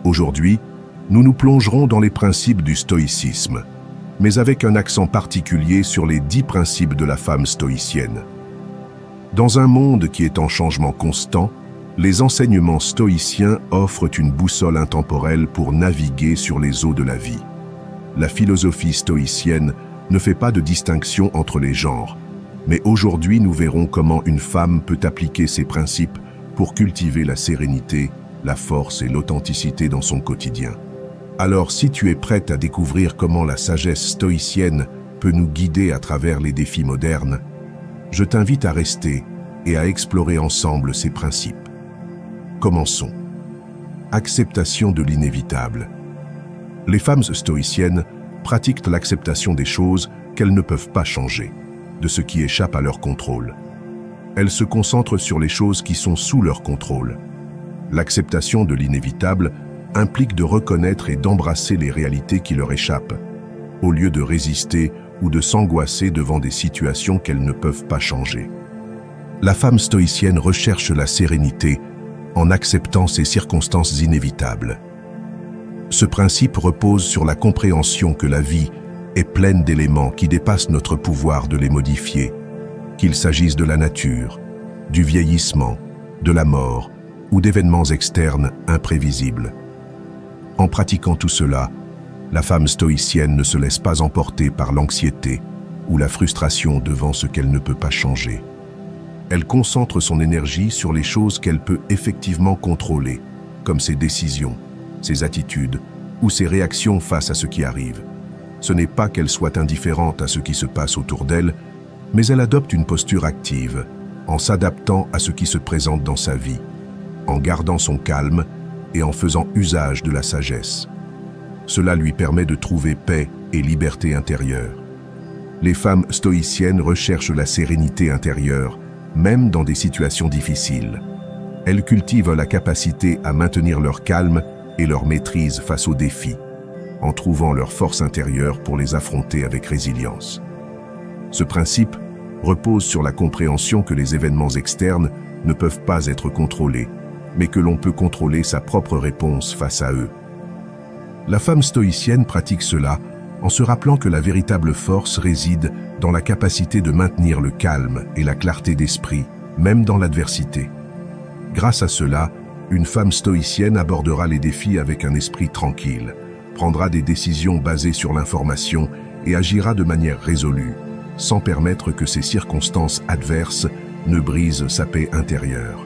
Aujourd'hui, nous nous plongerons dans les principes du stoïcisme, mais avec un accent particulier sur les 10 principes de la femme stoïcienne. Dans un monde qui est en changement constant, les enseignements stoïciens offrent une boussole intemporelle pour naviguer sur les eaux de la vie. La philosophie stoïcienne ne fait pas de distinction entre les genres, mais aujourd'hui nous verrons comment une femme peut appliquer ces principes pour cultiver la sérénité, la force et l'authenticité dans son quotidien. Alors si tu es prête à découvrir comment la sagesse stoïcienne peut nous guider à travers les défis modernes, je t'invite à rester et à explorer ensemble ces principes. Commençons. Acceptation de l'inévitable. Les femmes stoïciennes pratiquent l'acceptation des choses qu'elles ne peuvent pas changer, de ce qui échappe à leur contrôle. Elles se concentrent sur les choses qui sont sous leur contrôle. L'acceptation de l'inévitable implique de reconnaître et d'embrasser les réalités qui leur échappent, au lieu de résister ou de s'angoisser devant des situations qu'elles ne peuvent pas changer. La femme stoïcienne recherche la sérénité en acceptant ces circonstances inévitables. Ce principe repose sur la compréhension que la vie est pleine d'éléments qui dépassent notre pouvoir de les modifier, qu'il s'agisse de la nature, du vieillissement, de la mort ou d'événements externes imprévisibles. En pratiquant tout cela, la femme stoïcienne ne se laisse pas emporter par l'anxiété ou la frustration devant ce qu'elle ne peut pas changer. Elle concentre son énergie sur les choses qu'elle peut effectivement contrôler, comme ses décisions, ses attitudes ou ses réactions face à ce qui arrive. Ce n'est pas qu'elle soit indifférente à ce qui se passe autour d'elle, mais elle adopte une posture active, en s'adaptant à ce qui se présente dans sa vie, en gardant son calme et en faisant usage de la sagesse. Cela lui permet de trouver paix et liberté intérieure. Les femmes stoïciennes recherchent la sérénité intérieure, même dans des situations difficiles. Elles cultivent la capacité à maintenir leur calme et leur maîtrise face aux défis, en trouvant leur force intérieure pour les affronter avec résilience. Ce principe repose sur la compréhension que les événements externes ne peuvent pas être contrôlés, mais que l'on peut contrôler sa propre réponse face à eux. La femme stoïcienne pratique cela en se rappelant que la véritable force réside dans la capacité de maintenir le calme et la clarté d'esprit, même dans l'adversité. Grâce à cela, une femme stoïcienne abordera les défis avec un esprit tranquille, prendra des décisions basées sur l'information et agira de manière résolue, sans permettre que ces circonstances adverses ne brisent sa paix intérieure.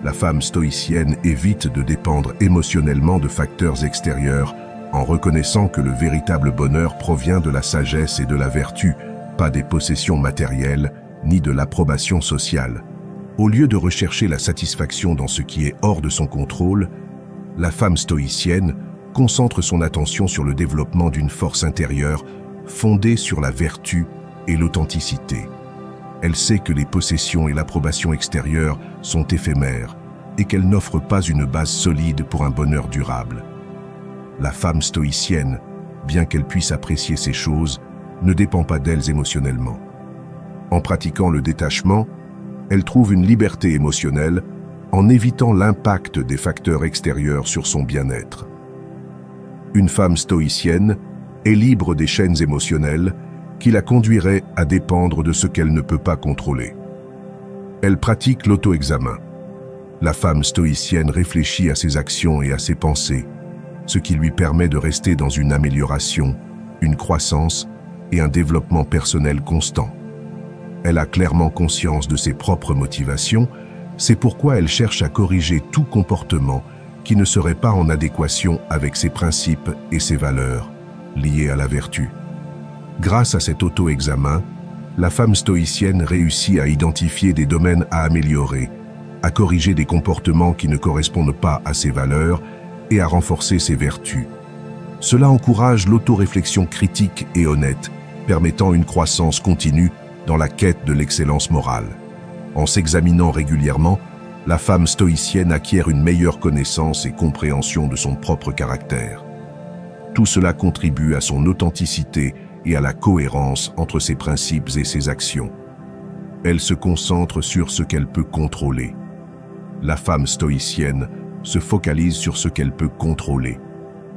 La femme stoïcienne évite de dépendre émotionnellement de facteurs extérieurs en reconnaissant que le véritable bonheur provient de la sagesse et de la vertu, pas des possessions matérielles ni de l'approbation sociale. Au lieu de rechercher la satisfaction dans ce qui est hors de son contrôle, la femme stoïcienne concentre son attention sur le développement d'une force intérieure fondée sur la vertu et l'authenticité. Elle sait que les possessions et l'approbation extérieure sont éphémères et qu'elles n'offrent pas une base solide pour un bonheur durable. La femme stoïcienne, bien qu'elle puisse apprécier ces choses, ne dépend pas d'elles émotionnellement. En pratiquant le détachement, elle trouve une liberté émotionnelle en évitant l'impact des facteurs extérieurs sur son bien-être. Une femme stoïcienne est libre des chaînes émotionnelles qui la conduiraient à dépendre de ce qu'elle ne peut pas contrôler. Elle pratique l'auto-examen. La femme stoïcienne réfléchit à ses actions et à ses pensées, ce qui lui permet de rester dans une amélioration, une croissance et un développement personnel constant. Elle a clairement conscience de ses propres motivations, c'est pourquoi elle cherche à corriger tout comportement qui ne serait pas en adéquation avec ses principes et ses valeurs, liés à la vertu. Grâce à cet auto-examen, la femme stoïcienne réussit à identifier des domaines à améliorer, à corriger des comportements qui ne correspondent pas à ses valeurs et à renforcer ses vertus. Cela encourage l'autoréflexion critique et honnête, permettant une croissance continue dans la quête de l'excellence morale. En s'examinant régulièrement, la femme stoïcienne acquiert une meilleure connaissance et compréhension de son propre caractère. Tout cela contribue à son authenticité et à la cohérence entre ses principes et ses actions. Elle se concentre sur ce qu'elle peut contrôler. La femme stoïcienne se focalise sur ce qu'elle peut contrôler,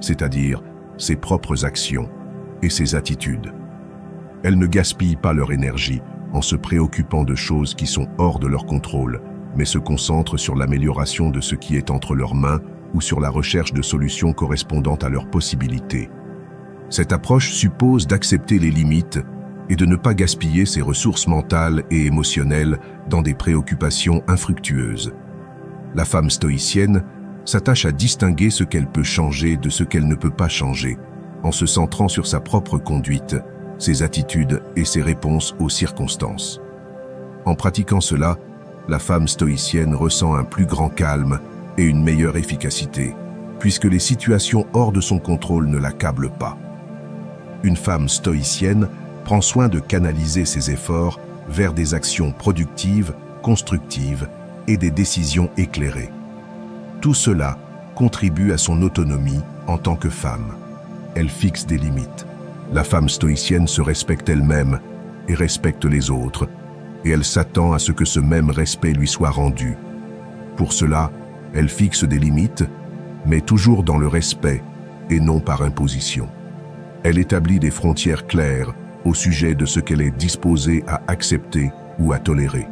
c'est-à-dire ses propres actions et ses attitudes. Elles ne gaspillent pas leur énergie en se préoccupant de choses qui sont hors de leur contrôle, mais se concentrent sur l'amélioration de ce qui est entre leurs mains ou sur la recherche de solutions correspondant à leurs possibilités. Cette approche suppose d'accepter les limites et de ne pas gaspiller ses ressources mentales et émotionnelles dans des préoccupations infructueuses. La femme stoïcienne s'attache à distinguer ce qu'elle peut changer de ce qu'elle ne peut pas changer, en se centrant sur sa propre conduite, ses attitudes et ses réponses aux circonstances. En pratiquant cela, la femme stoïcienne ressent un plus grand calme et une meilleure efficacité, puisque les situations hors de son contrôle ne l'accablent pas. Une femme stoïcienne prend soin de canaliser ses efforts vers des actions productives, constructives et des décisions éclairées. Tout cela contribue à son autonomie en tant que femme. Elle fixe des limites. La femme stoïcienne se respecte elle-même et respecte les autres, et elle s'attend à ce que ce même respect lui soit rendu. Pour cela, elle fixe des limites, mais toujours dans le respect et non par imposition. Elle établit des frontières claires au sujet de ce qu'elle est disposée à accepter ou à tolérer.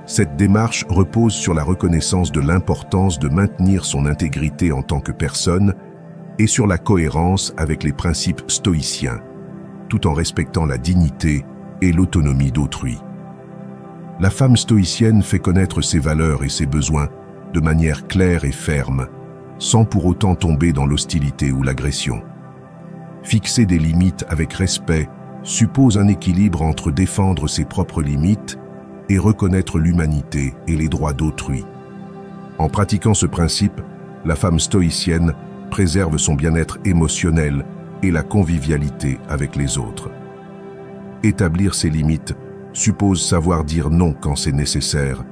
Cette démarche repose sur la reconnaissance de l'importance de maintenir son intégrité en tant que personne et sur la cohérence avec les principes stoïciens, tout en respectant la dignité et l'autonomie d'autrui. La femme stoïcienne fait connaître ses valeurs et ses besoins de manière claire et ferme, sans pour autant tomber dans l'hostilité ou l'agression. Fixer des limites avec respect suppose un équilibre entre défendre ses propres limites et reconnaître l'humanité et les droits d'autrui. En pratiquant ce principe, la femme stoïcienne préserve son bien-être émotionnel et la convivialité avec les autres. Établir ses limites suppose savoir dire non quand c'est nécessaire,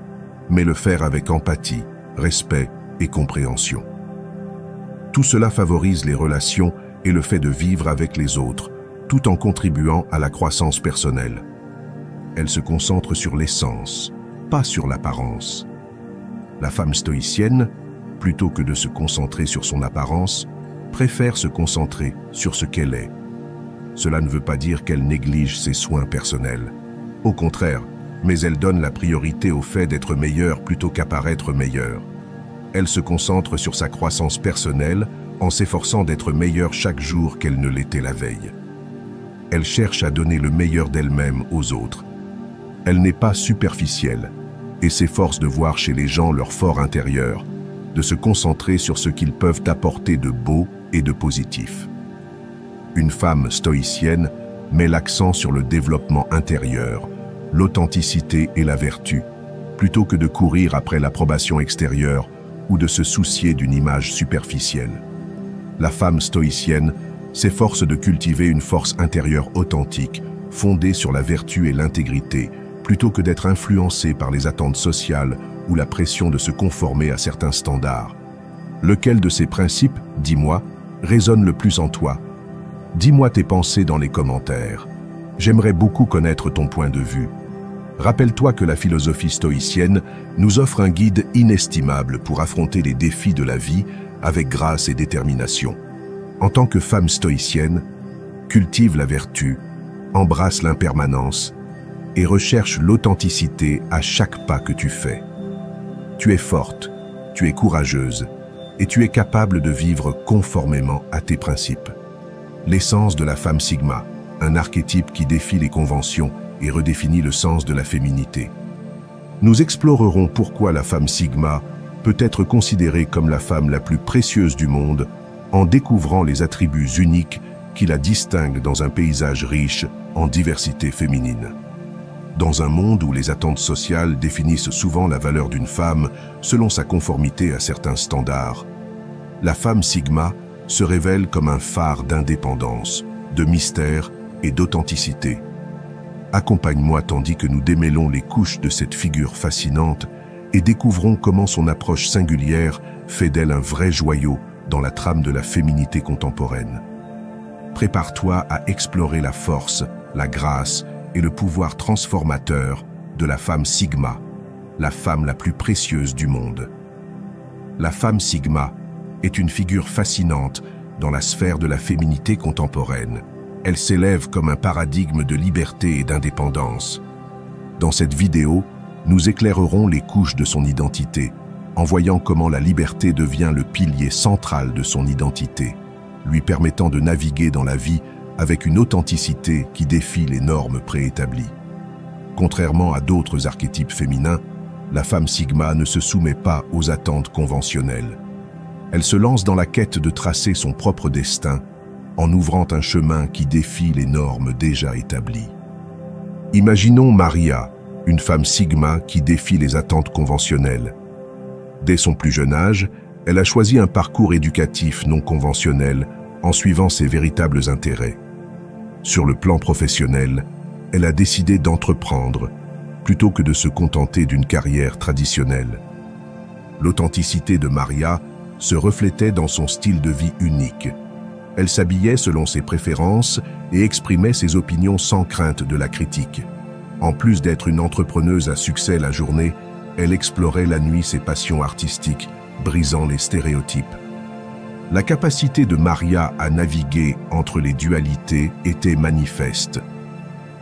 mais le faire avec empathie, respect et compréhension. Tout cela favorise les relations et le fait de vivre avec les autres, tout en contribuant à la croissance personnelle. Elle se concentre sur l'essence, pas sur l'apparence. La femme stoïcienne, plutôt que de se concentrer sur son apparence, préfère se concentrer sur ce qu'elle est. Cela ne veut pas dire qu'elle néglige ses soins personnels. Au contraire, mais elle donne la priorité au fait d'être meilleure plutôt qu'à paraître meilleure. Elle se concentre sur sa croissance personnelle en s'efforçant d'être meilleure chaque jour qu'elle ne l'était la veille. Elle cherche à donner le meilleur d'elle-même aux autres. Elle n'est pas superficielle et s'efforce de voir chez les gens leur fort intérieur, de se concentrer sur ce qu'ils peuvent apporter de beau et de positif. Une femme stoïcienne met l'accent sur le développement intérieur, l'authenticité et la vertu, plutôt que de courir après l'approbation extérieure ou de se soucier d'une image superficielle. La femme stoïcienne s'efforce de cultiver une force intérieure authentique, fondée sur la vertu et l'intégrité, plutôt que d'être influencée par les attentes sociales ou la pression de se conformer à certains standards. Lequel de ces principes, dis-moi, résonne le plus en toi? Dis-moi tes pensées dans les commentaires. J'aimerais beaucoup connaître ton point de vue. Rappelle-toi que la philosophie stoïcienne nous offre un guide inestimable pour affronter les défis de la vie avec grâce et détermination. En tant que femme stoïcienne, cultive la vertu, embrasse l'impermanence et recherche l'authenticité à chaque pas que tu fais. Tu es forte, tu es courageuse et tu es capable de vivre conformément à tes principes. L'essence de la femme Sigma, un archétype qui défie les conventions et redéfinit le sens de la féminité. Nous explorerons pourquoi la femme Sigma peut être considérée comme la femme la plus précieuse du monde en découvrant les attributs uniques qui la distinguent dans un paysage riche en diversité féminine. Dans un monde où les attentes sociales définissent souvent la valeur d'une femme selon sa conformité à certains standards, la femme Sigma se révèle comme un phare d'indépendance, de mystère et d'authenticité. Accompagne-moi tandis que nous démêlons les couches de cette figure fascinante et découvrons comment son approche singulière fait d'elle un vrai joyau dans la trame de la féminité contemporaine. Prépare-toi à explorer la force, la grâce et le pouvoir transformateur de la femme Sigma, la femme la plus précieuse du monde. La femme Sigma est une figure fascinante dans la sphère de la féminité contemporaine. Elle s'élève comme un paradigme de liberté et d'indépendance. Dans cette vidéo, nous éclairerons les couches de son identité, en voyant comment la liberté devient le pilier central de son identité, lui permettant de naviguer dans la vie avec une authenticité qui défie les normes préétablies. Contrairement à d'autres archétypes féminins, la femme Sigma ne se soumet pas aux attentes conventionnelles. Elle se lance dans la quête de tracer son propre destin en ouvrant un chemin qui défie les normes déjà établies. Imaginons Maria, une femme Sigma qui défie les attentes conventionnelles. Dès son plus jeune âge, elle a choisi un parcours éducatif non conventionnel en suivant ses véritables intérêts. Sur le plan professionnel, elle a décidé d'entreprendre plutôt que de se contenter d'une carrière traditionnelle. L'authenticité de Maria se reflétait dans son style de vie unique. Elle s'habillait selon ses préférences et exprimait ses opinions sans crainte de la critique. En plus d'être une entrepreneuse à succès la journée, elle explorait la nuit ses passions artistiques, brisant les stéréotypes. La capacité de Maria à naviguer entre les dualités était manifeste.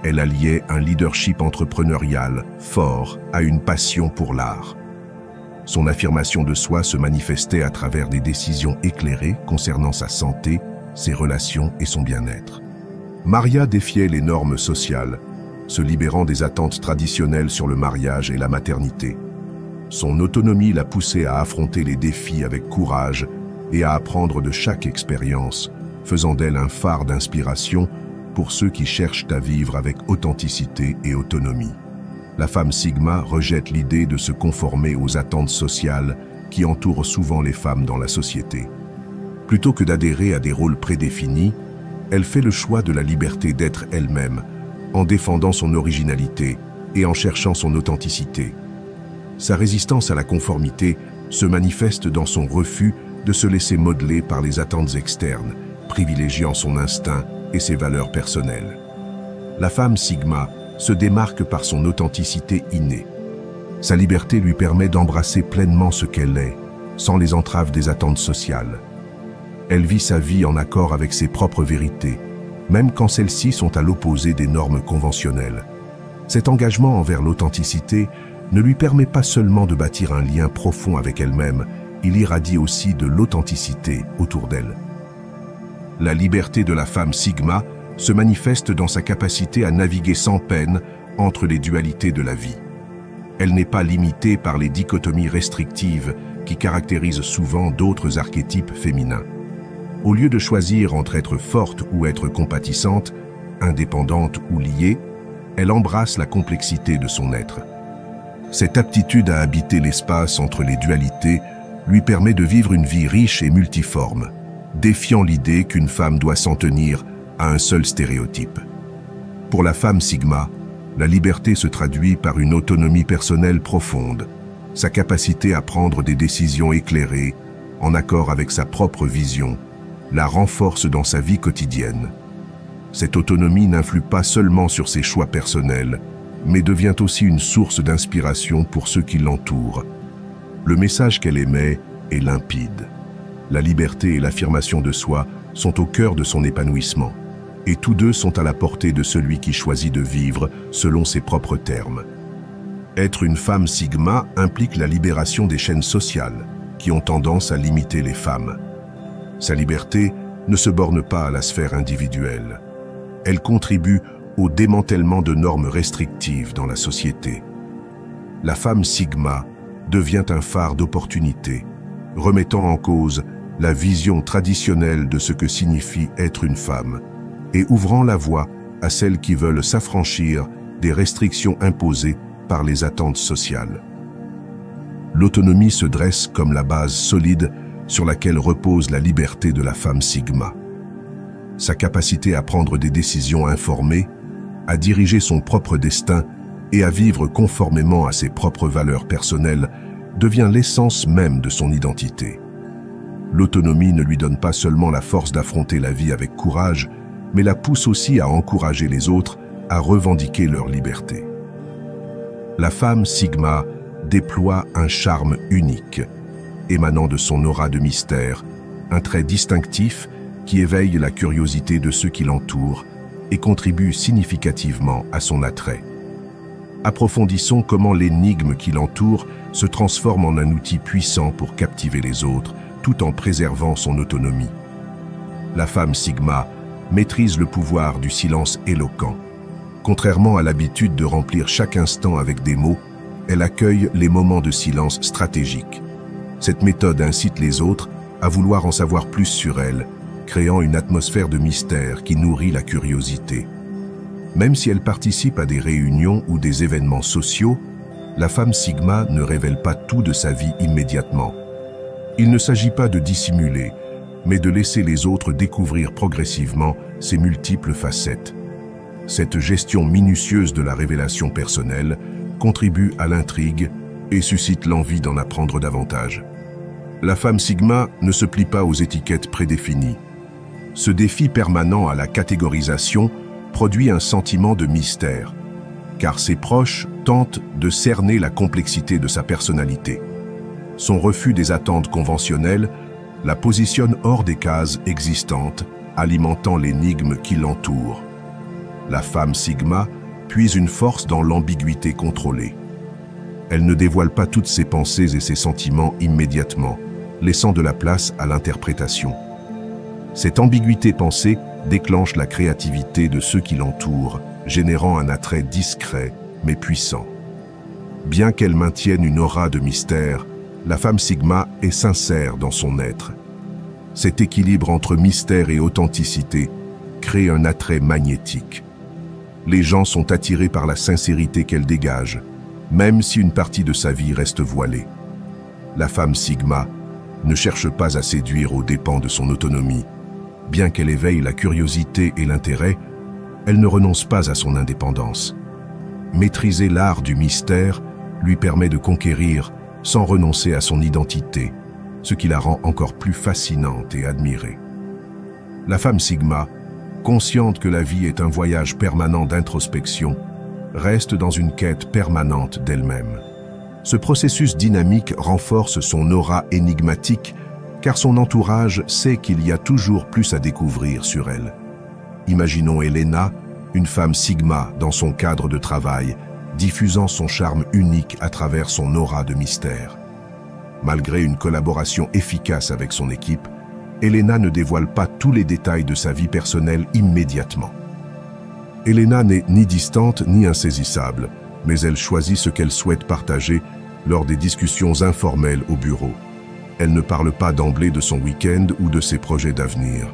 Elle alliait un leadership entrepreneurial fort à une passion pour l'art. Son affirmation de soi se manifestait à travers des décisions éclairées concernant sa santé, ses relations et son bien-être. Maria défiait les normes sociales, se libérant des attentes traditionnelles sur le mariage et la maternité. Son autonomie l'a poussée à affronter les défis avec courage et à apprendre de chaque expérience, faisant d'elle un phare d'inspiration pour ceux qui cherchent à vivre avec authenticité et autonomie. La femme Sigma rejette l'idée de se conformer aux attentes sociales qui entourent souvent les femmes dans la société. Plutôt que d'adhérer à des rôles prédéfinis, elle fait le choix de la liberté d'être elle-même, en défendant son originalité et en cherchant son authenticité. Sa résistance à la conformité se manifeste dans son refus de se laisser modeler par les attentes externes, privilégiant son instinct et ses valeurs personnelles. La femme Sigma se démarque par son authenticité innée. Sa liberté lui permet d'embrasser pleinement ce qu'elle est, sans les entraves des attentes sociales. Elle vit sa vie en accord avec ses propres vérités, même quand celles-ci sont à l'opposé des normes conventionnelles. Cet engagement envers l'authenticité ne lui permet pas seulement de bâtir un lien profond avec elle-même, il irradie aussi de l'authenticité autour d'elle. La liberté de la femme Sigma se manifeste dans sa capacité à naviguer sans peine entre les dualités de la vie. Elle n'est pas limitée par les dichotomies restrictives qui caractérisent souvent d'autres archétypes féminins. Au lieu de choisir entre être forte ou être compatissante, indépendante ou liée, elle embrasse la complexité de son être. Cette aptitude à habiter l'espace entre les dualités lui permet de vivre une vie riche et multiforme, défiant l'idée qu'une femme doit s'en tenir à un seul stéréotype. Pour la femme Sigma, la liberté se traduit par une autonomie personnelle profonde, sa capacité à prendre des décisions éclairées, en accord avec sa propre vision, la renforce dans sa vie quotidienne. Cette autonomie n'influe pas seulement sur ses choix personnels, mais devient aussi une source d'inspiration pour ceux qui l'entourent. Le message qu'elle émet est limpide. La liberté et l'affirmation de soi sont au cœur de son épanouissement, et tous deux sont à la portée de celui qui choisit de vivre selon ses propres termes. Être une femme Sigma implique la libération des chaînes sociales, qui ont tendance à limiter les femmes. Sa liberté ne se borne pas à la sphère individuelle. Elle contribue au démantèlement de normes restrictives dans la société. La femme Sigma devient un phare d'opportunité, remettant en cause la vision traditionnelle de ce que signifie être une femme et ouvrant la voie à celles qui veulent s'affranchir des restrictions imposées par les attentes sociales. L'autonomie se dresse comme la base solide sur laquelle repose la liberté de la femme Sigma. Sa capacité à prendre des décisions informées, à diriger son propre destin et à vivre conformément à ses propres valeurs personnelles devient l'essence même de son identité. L'autonomie ne lui donne pas seulement la force d'affronter la vie avec courage, mais la pousse aussi à encourager les autres à revendiquer leur liberté. La femme Sigma déploie un charme unique. émanant de son aura de mystère, un trait distinctif qui éveille la curiosité de ceux qui l'entourent et contribue significativement à son attrait. Approfondissons comment l'énigme qui l'entoure se transforme en un outil puissant pour captiver les autres, tout en préservant son autonomie. La femme Sigma maîtrise le pouvoir du silence éloquent. Contrairement à l'habitude de remplir chaque instant avec des mots, elle accueille les moments de silence stratégiques. Cette méthode incite les autres à vouloir en savoir plus sur elle, créant une atmosphère de mystère qui nourrit la curiosité. Même si elle participe à des réunions ou des événements sociaux, la femme Sigma ne révèle pas tout de sa vie immédiatement. Il ne s'agit pas de dissimuler, mais de laisser les autres découvrir progressivement ses multiples facettes. Cette gestion minutieuse de la révélation personnelle contribue à l'intrigue et suscite l'envie d'en apprendre davantage. La femme Sigma ne se plie pas aux étiquettes prédéfinies. Ce défi permanent à la catégorisation produit un sentiment de mystère, car ses proches tentent de cerner la complexité de sa personnalité. Son refus des attentes conventionnelles la positionne hors des cases existantes, alimentant l'énigme qui l'entoure. La femme Sigma puise une force dans l'ambiguïté contrôlée. Elle ne dévoile pas toutes ses pensées et ses sentiments immédiatement, laissant de la place à l'interprétation. Cette ambiguïté pensée déclenche la créativité de ceux qui l'entourent, générant un attrait discret mais puissant. Bien qu'elle maintienne une aura de mystère, la femme Sigma est sincère dans son être. Cet équilibre entre mystère et authenticité crée un attrait magnétique. Les gens sont attirés par la sincérité qu'elle dégage, même si une partie de sa vie reste voilée. La femme Sigma ne cherche pas à séduire aux dépens de son autonomie. Bien qu'elle éveille la curiosité et l'intérêt, elle ne renonce pas à son indépendance. Maîtriser l'art du mystère lui permet de conquérir sans renoncer à son identité, ce qui la rend encore plus fascinante et admirée. La femme Sigma, consciente que la vie est un voyage permanent d'introspection, reste dans une quête permanente d'elle-même. Ce processus dynamique renforce son aura énigmatique, car son entourage sait qu'il y a toujours plus à découvrir sur elle. Imaginons Elena, une femme Sigma dans son cadre de travail, diffusant son charme unique à travers son aura de mystère. Malgré une collaboration efficace avec son équipe, Elena ne dévoile pas tous les détails de sa vie personnelle immédiatement. Elena n'est ni distante ni insaisissable, mais elle choisit ce qu'elle souhaite partager lors des discussions informelles au bureau. Elle ne parle pas d'emblée de son week-end ou de ses projets d'avenir.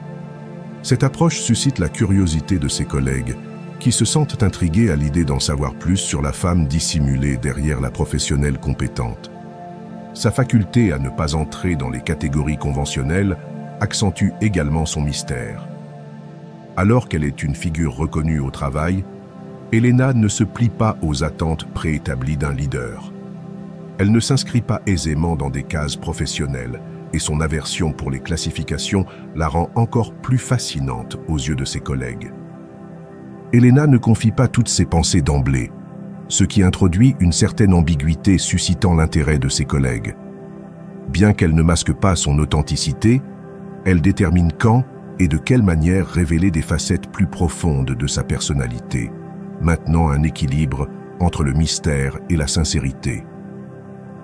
Cette approche suscite la curiosité de ses collègues, qui se sentent intrigués à l'idée d'en savoir plus sur la femme dissimulée derrière la professionnelle compétente. Sa faculté à ne pas entrer dans les catégories conventionnelles accentue également son mystère. Alors qu'elle est une figure reconnue au travail, Elena ne se plie pas aux attentes préétablies d'un leader. Elle ne s'inscrit pas aisément dans des cases professionnelles, et son aversion pour les classifications la rend encore plus fascinante aux yeux de ses collègues. Elena ne confie pas toutes ses pensées d'emblée, ce qui introduit une certaine ambiguïté suscitant l'intérêt de ses collègues. Bien qu'elle ne masque pas son authenticité, elle détermine quand et de quelle manière révéler des facettes plus profondes de sa personnalité, maintenant un équilibre entre le mystère et la sincérité.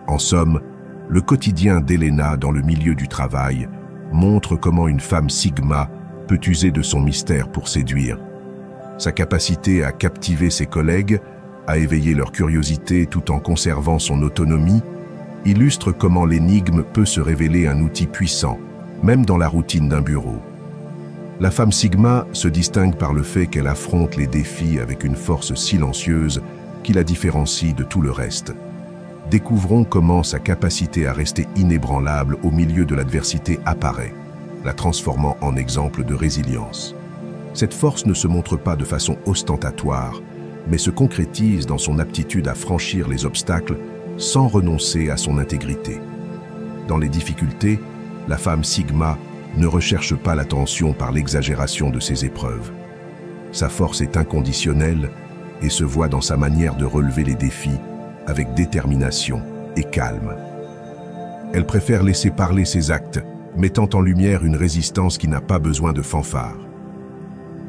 En somme, le quotidien d'Elena dans le milieu du travail montre comment une femme Sigma peut user de son mystère pour séduire. Sa capacité à captiver ses collègues, à éveiller leur curiosité tout en conservant son autonomie, illustre comment l'énigme peut se révéler un outil puissant, même dans la routine d'un bureau. La femme Sigma se distingue par le fait qu'elle affronte les défis avec une force silencieuse qui la différencie de tout le reste. Découvrons comment sa capacité à rester inébranlable au milieu de l'adversité apparaît, la transformant en exemple de résilience. Cette force ne se montre pas de façon ostentatoire, mais se concrétise dans son aptitude à franchir les obstacles sans renoncer à son intégrité. Dans les difficultés, la femme Sigma ne recherche pas l'attention par l'exagération de ses épreuves. Sa force est inconditionnelle et se voit dans sa manière de relever les défis avec détermination et calme. Elle préfère laisser parler ses actes, mettant en lumière une résistance qui n'a pas besoin de fanfare.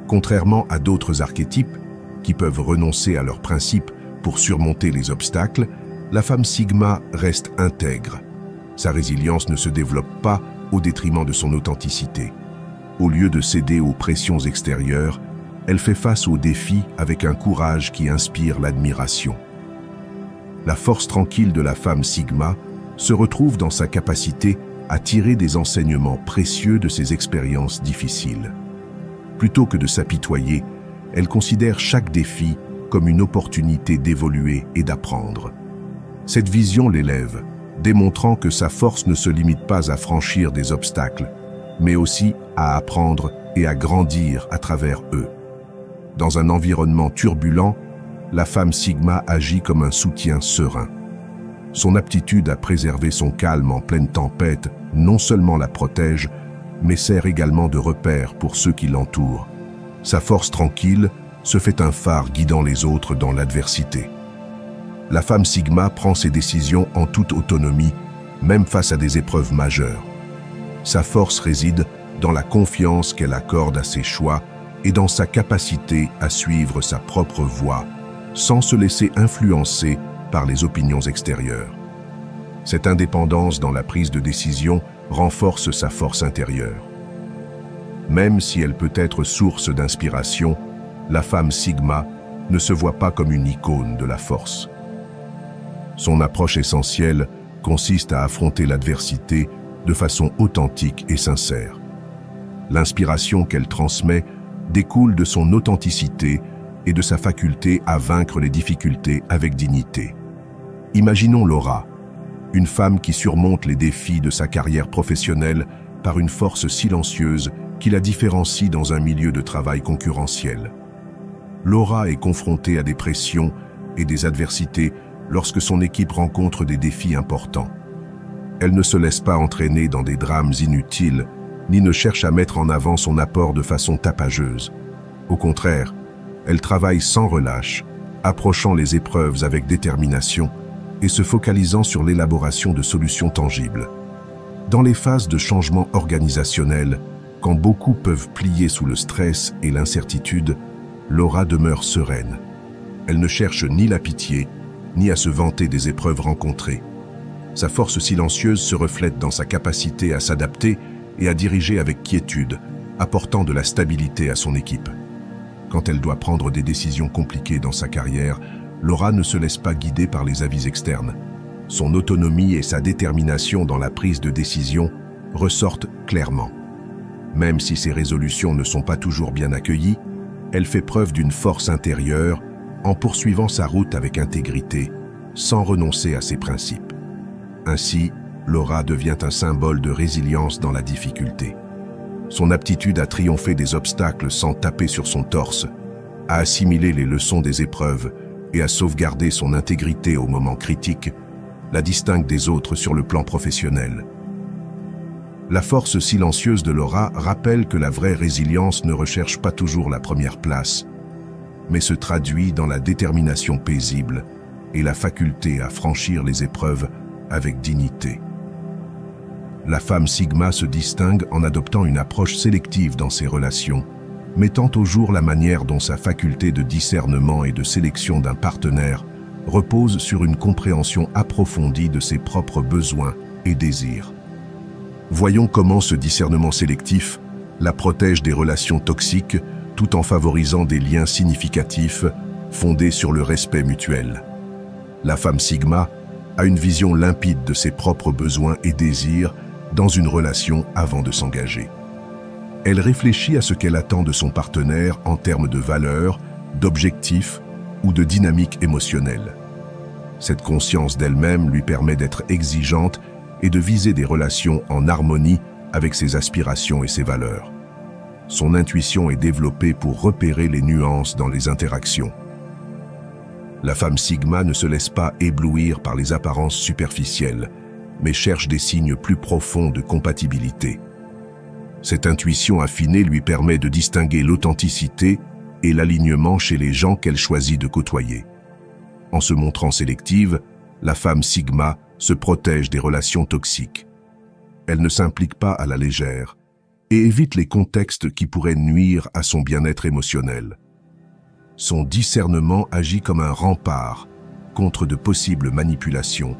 Contrairement à d'autres archétypes, qui peuvent renoncer à leurs principes pour surmonter les obstacles, la femme Sigma reste intègre. Sa résilience ne se développe pas au détriment de son authenticité. Au lieu de céder aux pressions extérieures, elle fait face aux défis avec un courage qui inspire l'admiration. La force tranquille de la femme Sigma se retrouve dans sa capacité à tirer des enseignements précieux de ses expériences difficiles. Plutôt que de s'apitoyer, elle considère chaque défi comme une opportunité d'évoluer et d'apprendre. Cette vision l'élève, démontrant que sa force ne se limite pas à franchir des obstacles, mais aussi à apprendre et à grandir à travers eux. Dans un environnement turbulent, la femme Sigma agit comme un soutien serein. Son aptitude à préserver son calme en pleine tempête non seulement la protège, mais sert également de repère pour ceux qui l'entourent. Sa force tranquille se fait un phare guidant les autres dans l'adversité. La femme Sigma prend ses décisions en toute autonomie, même face à des épreuves majeures. Sa force réside dans la confiance qu'elle accorde à ses choix et dans sa capacité à suivre sa propre voie, sans se laisser influencer par les opinions extérieures. Cette indépendance dans la prise de décision renforce sa force intérieure. Même si elle peut être source d'inspiration, la femme Sigma ne se voit pas comme une icône de la force. Son approche essentielle consiste à affronter l'adversité de façon authentique et sincère. L'inspiration qu'elle transmet découle de son authenticité et de sa faculté à vaincre les difficultés avec dignité. Imaginons Laura, une femme qui surmonte les défis de sa carrière professionnelle par une force silencieuse qui la différencie dans un milieu de travail concurrentiel. Laura est confrontée à des pressions et des adversités lorsque son équipe rencontre des défis importants. Elle ne se laisse pas entraîner dans des drames inutiles, ni ne cherche à mettre en avant son apport de façon tapageuse. Au contraire, elle travaille sans relâche, approchant les épreuves avec détermination et se focalisant sur l'élaboration de solutions tangibles. Dans les phases de changement organisationnel, quand beaucoup peuvent plier sous le stress et l'incertitude, Laura demeure sereine. Elle ne cherche ni la pitié, ni à se vanter des épreuves rencontrées. Sa force silencieuse se reflète dans sa capacité à s'adapter et à diriger avec quiétude, apportant de la stabilité à son équipe. Quand elle doit prendre des décisions compliquées dans sa carrière, Laura ne se laisse pas guider par les avis externes. Son autonomie et sa détermination dans la prise de décision ressortent clairement. Même si ses résolutions ne sont pas toujours bien accueillies, elle fait preuve d'une force intérieure en poursuivant sa route avec intégrité, sans renoncer à ses principes. Ainsi, Laura devient un symbole de résilience dans la difficulté. Son aptitude à triompher des obstacles sans taper sur son torse, à assimiler les leçons des épreuves et à sauvegarder son intégrité au moment critique, la distingue des autres sur le plan professionnel. La force silencieuse de Laura rappelle que la vraie résilience ne recherche pas toujours la première place, mais se traduit dans la détermination paisible et la faculté à franchir les épreuves avec dignité. La femme Sigma se distingue en adoptant une approche sélective dans ses relations, mettant au jour la manière dont sa faculté de discernement et de sélection d'un partenaire repose sur une compréhension approfondie de ses propres besoins et désirs. Voyons comment ce discernement sélectif la protège des relations toxiques tout en favorisant des liens significatifs fondés sur le respect mutuel. La femme Sigma a une vision limpide de ses propres besoins et désirs dans une relation avant de s'engager. Elle réfléchit à ce qu'elle attend de son partenaire en termes de valeurs, d'objectifs ou de dynamique émotionnelle. Cette conscience d'elle-même lui permet d'être exigeante et de viser des relations en harmonie avec ses aspirations et ses valeurs. Son intuition est développée pour repérer les nuances dans les interactions. La femme Sigma ne se laisse pas éblouir par les apparences superficielles, mais cherche des signes plus profonds de compatibilité. Cette intuition affinée lui permet de distinguer l'authenticité et l'alignement chez les gens qu'elle choisit de côtoyer. En se montrant sélective, la femme Sigma se protège des relations toxiques. Elle ne s'implique pas à la légère et évite les contextes qui pourraient nuire à son bien-être émotionnel. Son discernement agit comme un rempart contre de possibles manipulations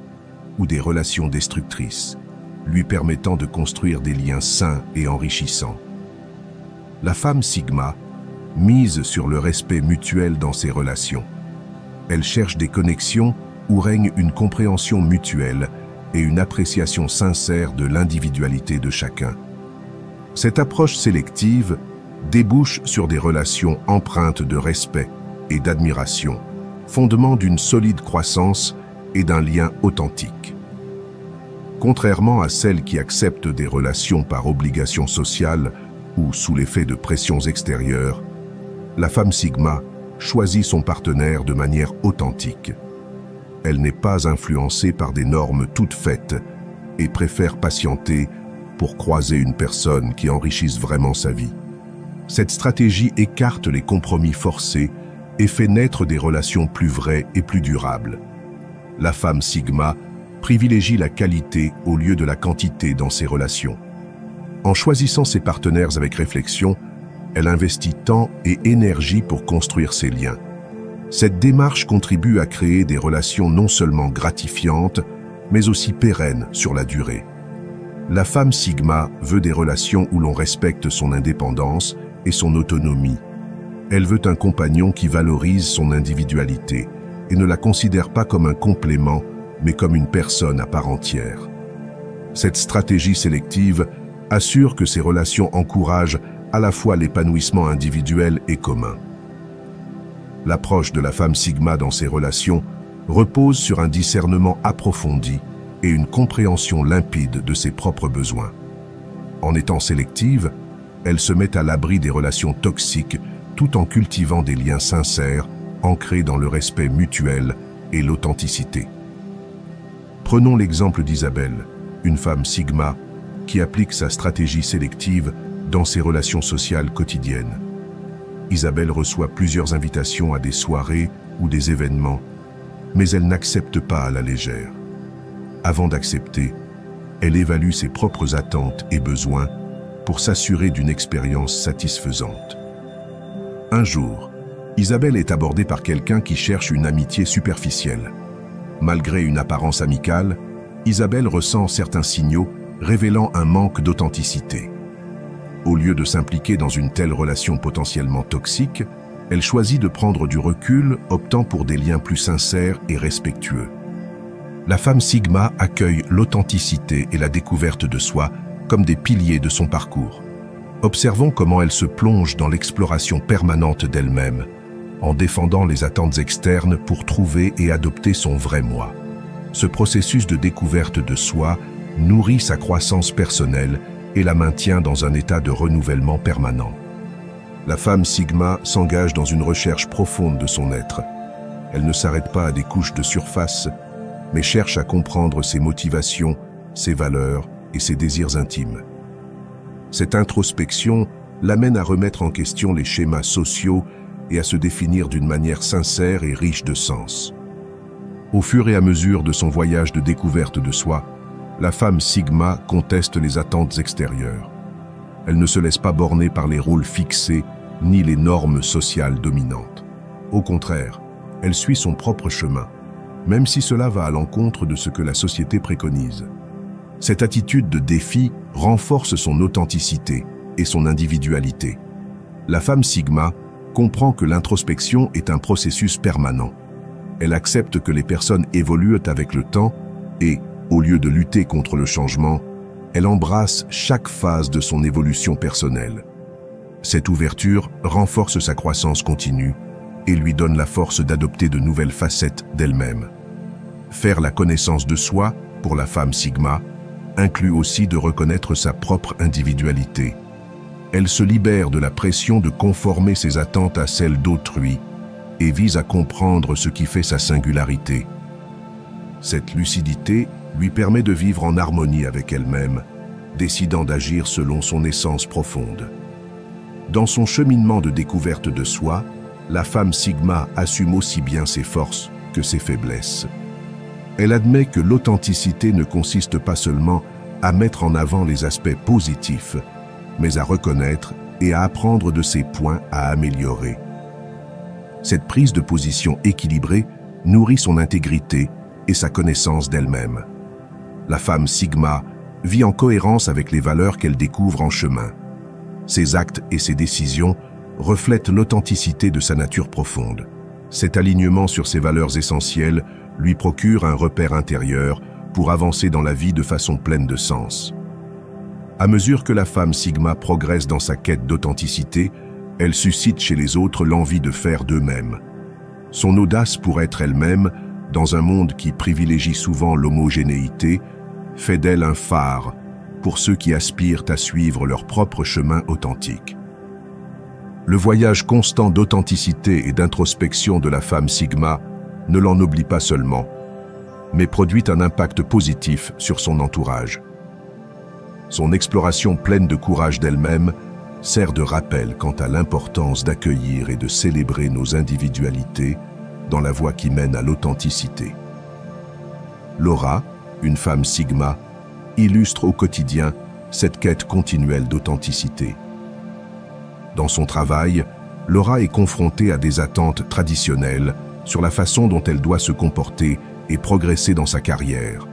ou des relations destructrices, lui permettant de construire des liens sains et enrichissants. La femme Sigma mise sur le respect mutuel dans ses relations. Elle cherche des connexions où règne une compréhension mutuelle et une appréciation sincère de l'individualité de chacun. Cette approche sélective débouche sur des relations empreintes de respect et d'admiration, fondement d'une solide croissance et d'un lien authentique. Contrairement à celles qui acceptent des relations par obligation sociale ou sous l'effet de pressions extérieures, la femme Sigma choisit son partenaire de manière authentique. Elle n'est pas influencée par des normes toutes faites et préfère patienter pour croiser une personne qui enrichisse vraiment sa vie. Cette stratégie écarte les compromis forcés et fait naître des relations plus vraies et plus durables. La femme Sigma privilégie la qualité au lieu de la quantité dans ses relations. En choisissant ses partenaires avec réflexion, elle investit temps et énergie pour construire ses liens. Cette démarche contribue à créer des relations non seulement gratifiantes, mais aussi pérennes sur la durée. La femme Sigma veut des relations où l'on respecte son indépendance et son autonomie. Elle veut un compagnon qui valorise son individualité et ne la considère pas comme un complément, mais comme une personne à part entière. Cette stratégie sélective assure que ces relations encouragent à la fois l'épanouissement individuel et commun. L'approche de la femme Sigma dans ses relations repose sur un discernement approfondi et une compréhension limpide de ses propres besoins. En étant sélective, elle se met à l'abri des relations toxiques tout en cultivant des liens sincères, ancrés dans le respect mutuel et l'authenticité. Prenons l'exemple d'Isabelle, une femme Sigma qui applique sa stratégie sélective dans ses relations sociales quotidiennes. Isabelle reçoit plusieurs invitations à des soirées ou des événements, mais elle n'accepte pas à la légère. Avant d'accepter, elle évalue ses propres attentes et besoins pour s'assurer d'une expérience satisfaisante. Un jour, Isabelle est abordée par quelqu'un qui cherche une amitié superficielle. Malgré une apparence amicale, Isabelle ressent certains signaux révélant un manque d'authenticité. Au lieu de s'impliquer dans une telle relation potentiellement toxique, elle choisit de prendre du recul, optant pour des liens plus sincères et respectueux. La femme Sigma accueille l'authenticité et la découverte de soi comme des piliers de son parcours. Observons comment elle se plonge dans l'exploration permanente d'elle-même, en défendant les attentes externes pour trouver et adopter son vrai moi. Ce processus de découverte de soi nourrit sa croissance personnelle et la maintient dans un état de renouvellement permanent. La femme Sigma s'engage dans une recherche profonde de son être. Elle ne s'arrête pas à des couches de surface, mais cherche à comprendre ses motivations, ses valeurs et ses désirs intimes. Cette introspection l'amène à remettre en question les schémas sociaux et à se définir d'une manière sincère et riche de sens. Au fur et à mesure de son voyage de découverte de soi, la femme Sigma conteste les attentes extérieures. Elle ne se laisse pas borner par les rôles fixés ni les normes sociales dominantes. Au contraire, elle suit son propre chemin, même si cela va à l'encontre de ce que la société préconise. Cette attitude de défi renforce son authenticité et son individualité. La femme Sigma comprend que l'introspection est un processus permanent. Elle accepte que les personnes évoluent avec le temps et, au lieu de lutter contre le changement, elle embrasse chaque phase de son évolution personnelle. Cette ouverture renforce sa croissance continue et lui donne la force d'adopter de nouvelles facettes d'elle-même. Faire la connaissance de soi, pour la femme Sigma, inclut aussi de reconnaître sa propre individualité. Elle se libère de la pression de conformer ses attentes à celles d'autrui et vise à comprendre ce qui fait sa singularité. Cette lucidité lui permet de vivre en harmonie avec elle-même, décidant d'agir selon son essence profonde. Dans son cheminement de découverte de soi, la femme Sigma assume aussi bien ses forces que ses faiblesses. Elle admet que l'authenticité ne consiste pas seulement à mettre en avant les aspects positifs, mais à reconnaître et à apprendre de ses points à améliorer. Cette prise de position équilibrée nourrit son intégrité et sa connaissance d'elle-même. La femme Sigma vit en cohérence avec les valeurs qu'elle découvre en chemin. Ses actes et ses décisions reflètent l'authenticité de sa nature profonde. Cet alignement sur ses valeurs essentielles lui procure un repère intérieur pour avancer dans la vie de façon pleine de sens. À mesure que la femme Sigma progresse dans sa quête d'authenticité, elle suscite chez les autres l'envie de faire d'eux-mêmes. Son audace pour être elle-même, dans un monde qui privilégie souvent l'homogénéité, fait d'elle un phare pour ceux qui aspirent à suivre leur propre chemin authentique. Le voyage constant d'authenticité et d'introspection de la femme Sigma ne l'en oublie pas seulement, mais produit un impact positif sur son entourage. Son exploration pleine de courage d'elle-même sert de rappel quant à l'importance d'accueillir et de célébrer nos individualités dans la voie qui mène à l'authenticité. Laura, une femme Sigma, illustre au quotidien cette quête continuelle d'authenticité. Dans son travail, Laura est confrontée à des attentes traditionnelles sur la façon dont elle doit se comporter et progresser dans sa carrière.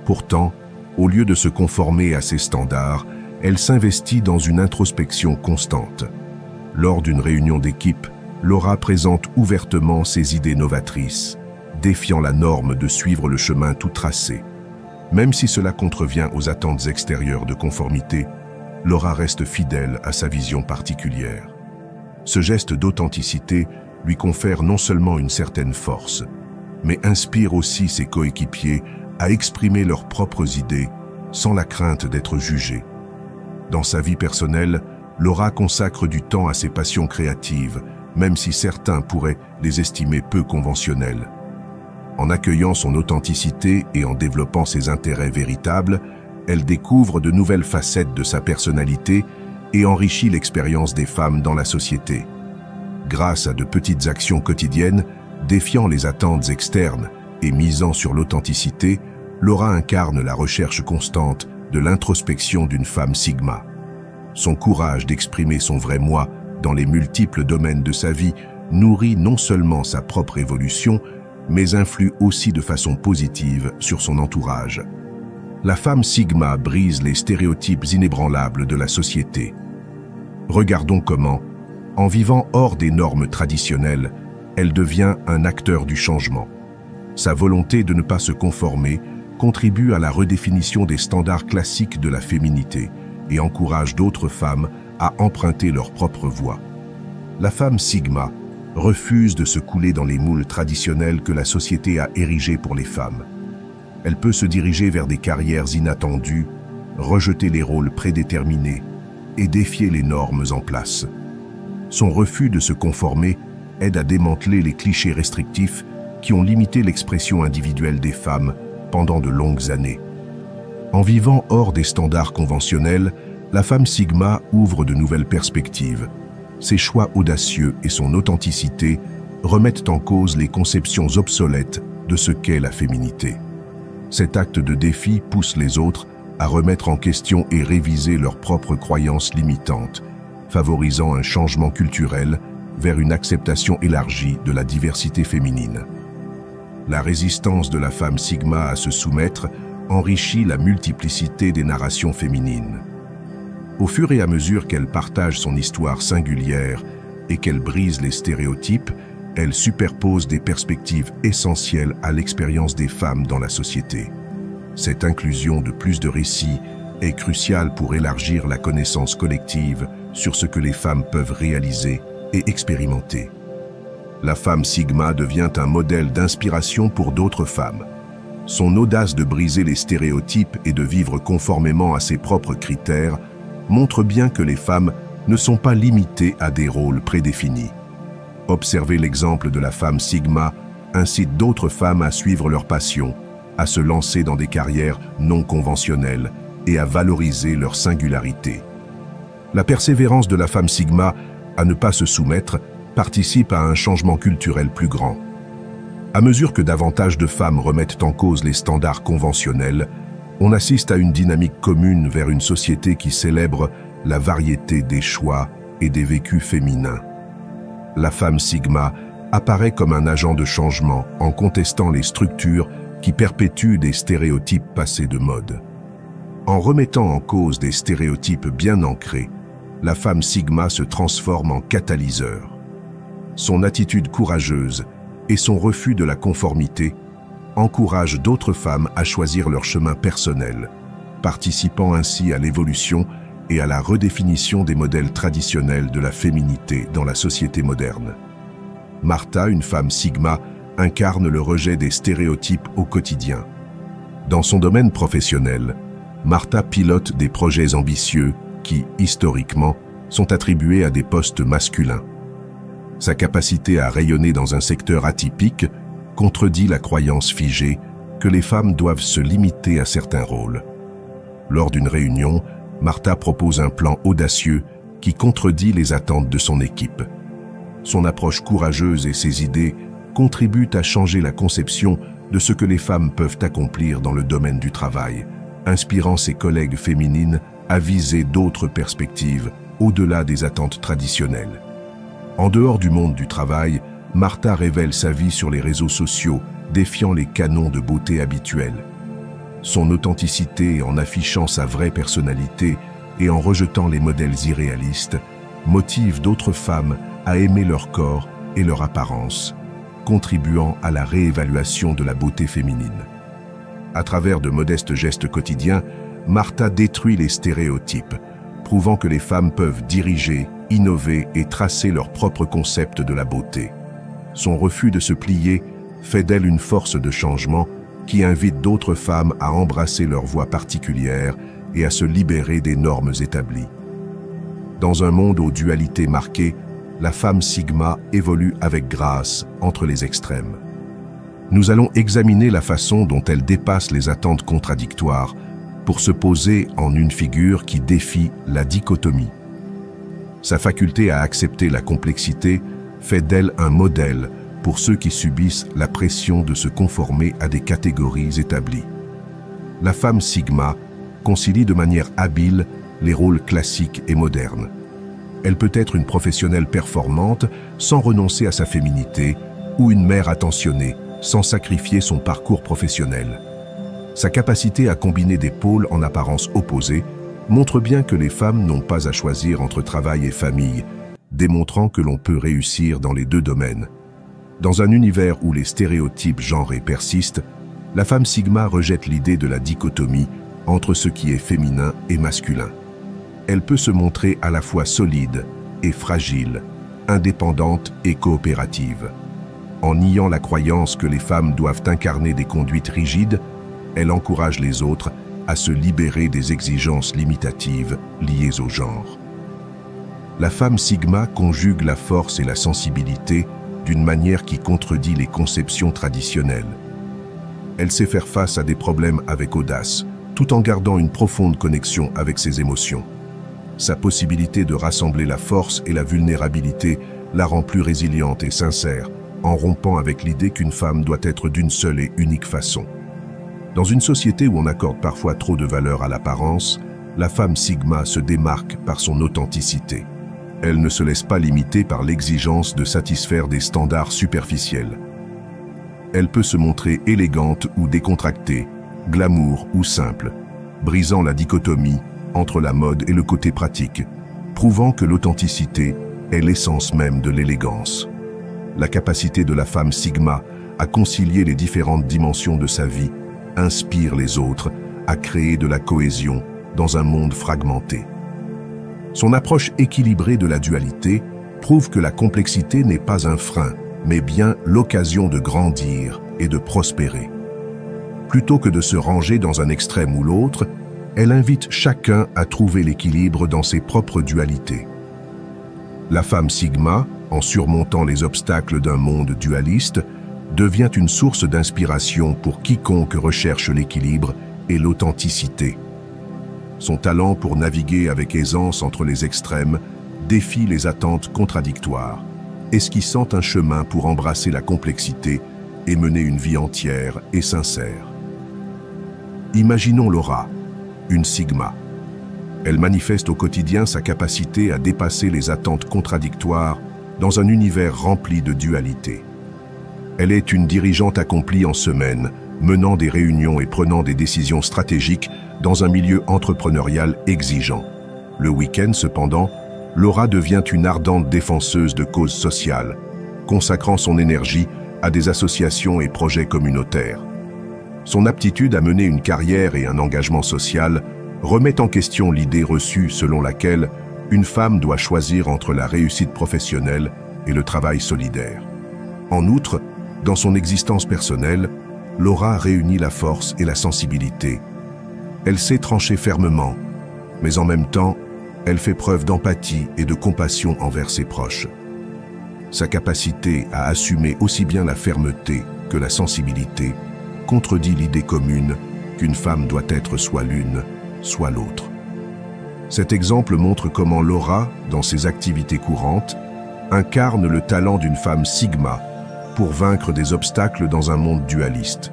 Pourtant, au lieu de se conformer à ces standards, elle s'investit dans une introspection constante. Lors d'une réunion d'équipe, Laura présente ouvertement ses idées novatrices, défiant la norme de suivre le chemin tout tracé. Même si cela contrevient aux attentes extérieures de conformité, Laura reste fidèle à sa vision particulière. Ce geste d'authenticité lui confère non seulement une certaine force, mais inspire aussi ses coéquipiers à exprimer leurs propres idées sans la crainte d'être jugée. Dans sa vie personnelle, Laura consacre du temps à ses passions créatives, même si certains pourraient les estimer peu conventionnelles. En accueillant son authenticité et en développant ses intérêts véritables, elle découvre de nouvelles facettes de sa personnalité et enrichit l'expérience des femmes dans la société. Grâce à de petites actions quotidiennes, défiant les attentes externes et misant sur l'authenticité, Laura incarne la recherche constante de l'introspection d'une femme Sigma. Son courage d'exprimer son vrai moi dans les multiples domaines de sa vie nourrit non seulement sa propre évolution, mais influe aussi de façon positive sur son entourage. La femme Sigma brise les stéréotypes inébranlables de la société. Regardons comment, en vivant hors des normes traditionnelles, elle devient un acteur du changement. Sa volonté de ne pas se conformer contribue à la redéfinition des standards classiques de la féminité et encourage d'autres femmes à emprunter leur propre voie. La femme Sigma refuse de se couler dans les moules traditionnels que la société a érigés pour les femmes. Elle peut se diriger vers des carrières inattendues, rejeter les rôles prédéterminés et défier les normes en place. Son refus de se conformer aide à démanteler les clichés restrictifs qui ont limité l'expression individuelle des femmes pendant de longues années. En vivant hors des standards conventionnels, la femme Sigma ouvre de nouvelles perspectives. Ses choix audacieux et son authenticité remettent en cause les conceptions obsolètes de ce qu'est la féminité. Cet acte de défi pousse les autres à remettre en question et réviser leurs propres croyances limitantes, favorisant un changement culturel vers une acceptation élargie de la diversité féminine. La résistance de la femme Sigma à se soumettre enrichit la multiplicité des narrations féminines. Au fur et à mesure qu'elle partage son histoire singulière et qu'elle brise les stéréotypes, elle superpose des perspectives essentielles à l'expérience des femmes dans la société. Cette inclusion de plus de récits est cruciale pour élargir la connaissance collective sur ce que les femmes peuvent réaliser et expérimenter. La femme Sigma devient un modèle d'inspiration pour d'autres femmes. Son audace de briser les stéréotypes et de vivre conformément à ses propres critères montre bien que les femmes ne sont pas limitées à des rôles prédéfinis. Observer l'exemple de la femme Sigma incite d'autres femmes à suivre leur passion, à se lancer dans des carrières non conventionnelles et à valoriser leur singularité. La persévérance de la femme Sigma à ne pas se soumettre participe à un changement culturel plus grand. À mesure que davantage de femmes remettent en cause les standards conventionnels, on assiste à une dynamique commune vers une société qui célèbre la variété des choix et des vécus féminins. La femme Sigma apparaît comme un agent de changement en contestant les structures qui perpétuent des stéréotypes passés de mode. En remettant en cause des stéréotypes bien ancrés, la femme Sigma se transforme en catalyseur. Son attitude courageuse et son refus de la conformité encouragent d'autres femmes à choisir leur chemin personnel, participant ainsi à l'évolution et à la redéfinition des modèles traditionnels de la féminité dans la société moderne. Martha, une femme Sigma, incarne le rejet des stéréotypes au quotidien. Dans son domaine professionnel, Martha pilote des projets ambitieux qui, historiquement, sont attribués à des postes masculins. Sa capacité à rayonner dans un secteur atypique contredit la croyance figée que les femmes doivent se limiter à certains rôles. Lors d'une réunion, Martha propose un plan audacieux qui contredit les attentes de son équipe. Son approche courageuse et ses idées contribuent à changer la conception de ce que les femmes peuvent accomplir dans le domaine du travail, inspirant ses collègues féminines à viser d'autres perspectives au-delà des attentes traditionnelles. En dehors du monde du travail, Martha révèle sa vie sur les réseaux sociaux, défiant les canons de beauté habituels. Son authenticité en affichant sa vraie personnalité et en rejetant les modèles irréalistes motive d'autres femmes à aimer leur corps et leur apparence, contribuant à la réévaluation de la beauté féminine. À travers de modestes gestes quotidiens, Martha détruit les stéréotypes, prouvant que les femmes peuvent diriger, innover et tracer leur propre concept de la beauté. Son refus de se plier fait d'elle une force de changement qui invite d'autres femmes à embrasser leur voie particulière et à se libérer des normes établies. Dans un monde aux dualités marquées, la femme Sigma évolue avec grâce entre les extrêmes. Nous allons examiner la façon dont elle dépasse les attentes contradictoires pour se poser en une figure qui défie la dichotomie. Sa faculté à accepter la complexité fait d'elle un modèle pour ceux qui subissent la pression de se conformer à des catégories établies. La femme Sigma concilie de manière habile les rôles classiques et modernes. Elle peut être une professionnelle performante sans renoncer à sa féminité ou une mère attentionnée sans sacrifier son parcours professionnel. Sa capacité à combiner des pôles en apparence opposés montre bien que les femmes n'ont pas à choisir entre travail et famille, démontrant que l'on peut réussir dans les deux domaines. Dans un univers où les stéréotypes genrés persistent, la femme Sigma rejette l'idée de la dichotomie entre ce qui est féminin et masculin. Elle peut se montrer à la fois solide et fragile, indépendante et coopérative. En niant la croyance que les femmes doivent incarner des conduites rigides, elle encourage les autres à se libérer des exigences limitatives liées au genre. La femme Sigma conjugue la force et la sensibilité d'une manière qui contredit les conceptions traditionnelles. Elle sait faire face à des problèmes avec audace, tout en gardant une profonde connexion avec ses émotions. Sa possibilité de rassembler la force et la vulnérabilité la rend plus résiliente et sincère, en rompant avec l'idée qu'une femme doit être d'une seule et unique façon. Dans une société où on accorde parfois trop de valeur à l'apparence, la femme Sigma se démarque par son authenticité. Elle ne se laisse pas limiter par l'exigence de satisfaire des standards superficiels. Elle peut se montrer élégante ou décontractée, glamour ou simple, brisant la dichotomie entre la mode et le côté pratique, prouvant que l'authenticité est l'essence même de l'élégance. La capacité de la femme Sigma à concilier les différentes dimensions de sa vie inspire les autres à créer de la cohésion dans un monde fragmenté. Son approche équilibrée de la dualité prouve que la complexité n'est pas un frein, mais bien l'occasion de grandir et de prospérer. Plutôt que de se ranger dans un extrême ou l'autre, elle invite chacun à trouver l'équilibre dans ses propres dualités. La femme Sigma, en surmontant les obstacles d'un monde dualiste, devient une source d'inspiration pour quiconque recherche l'équilibre et l'authenticité. Son talent pour naviguer avec aisance entre les extrêmes défie les attentes contradictoires, esquissant un chemin pour embrasser la complexité et mener une vie entière et sincère. Imaginons Laura, une Sigma. Elle manifeste au quotidien sa capacité à dépasser les attentes contradictoires dans un univers rempli de dualité. Elle est une dirigeante accomplie en semaine, menant des réunions et prenant des décisions stratégiques dans un milieu entrepreneurial exigeant. Le week-end, cependant, Laura devient une ardente défenseuse de causes sociales, consacrant son énergie à des associations et projets communautaires. Son aptitude à mener une carrière et un engagement social remet en question l'idée reçue selon laquelle une femme doit choisir entre la réussite professionnelle et le travail solidaire. En outre, dans son existence personnelle, Laura réunit la force et la sensibilité. Elle sait trancher fermement, mais en même temps, elle fait preuve d'empathie et de compassion envers ses proches. Sa capacité à assumer aussi bien la fermeté que la sensibilité contredit l'idée commune qu'une femme doit être soit l'une, soit l'autre. Cet exemple montre comment Laura, dans ses activités courantes, incarne le talent d'une femme Sigma pour vaincre des obstacles dans un monde dualiste.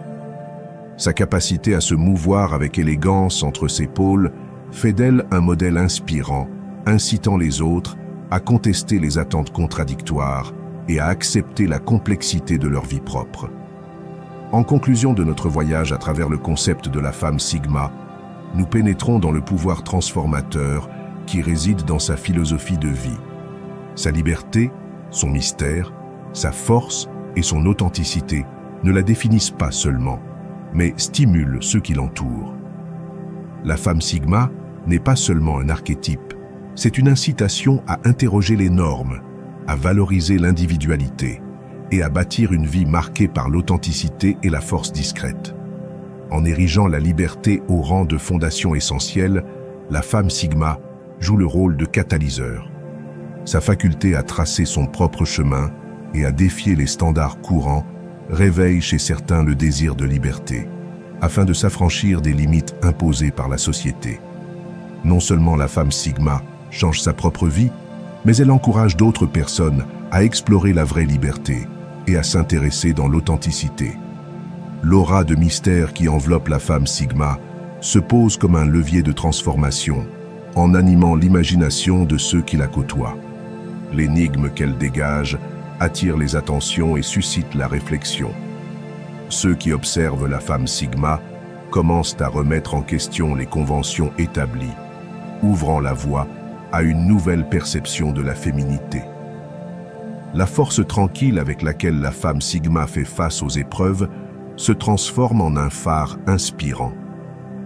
Sa capacité à se mouvoir avec élégance entre ses pôles fait d'elle un modèle inspirant, incitant les autres à contester les attentes contradictoires et à accepter la complexité de leur vie propre. En conclusion de notre voyage à travers le concept de la femme Sigma, nous pénétrons dans le pouvoir transformateur qui réside dans sa philosophie de vie. Sa liberté, son mystère, sa force et son authenticité ne la définissent pas seulement, mais stimulent ceux qui l'entourent. La femme Sigma n'est pas seulement un archétype, c'est une incitation à interroger les normes, à valoriser l'individualité et à bâtir une vie marquée par l'authenticité et la force discrète. En érigeant la liberté au rang de fondation essentielle, la femme Sigma joue le rôle de catalyseur. Sa faculté à tracer son propre chemin et à défier les standards courants réveille chez certains le désir de liberté, afin de s'affranchir des limites imposées par la société. Non seulement la femme Sigma change sa propre vie, mais elle encourage d'autres personnes à explorer la vraie liberté et à s'intéresser dans l'authenticité. L'aura de mystère qui enveloppe la femme Sigma se pose comme un levier de transformation, en animant l'imagination de ceux qui la côtoient. L'énigme qu'elle dégage attire les attentions et suscite la réflexion. Ceux qui observent la femme Sigma commencent à remettre en question les conventions établies, ouvrant la voie à une nouvelle perception de la féminité. La force tranquille avec laquelle la femme Sigma fait face aux épreuves se transforme en un phare inspirant.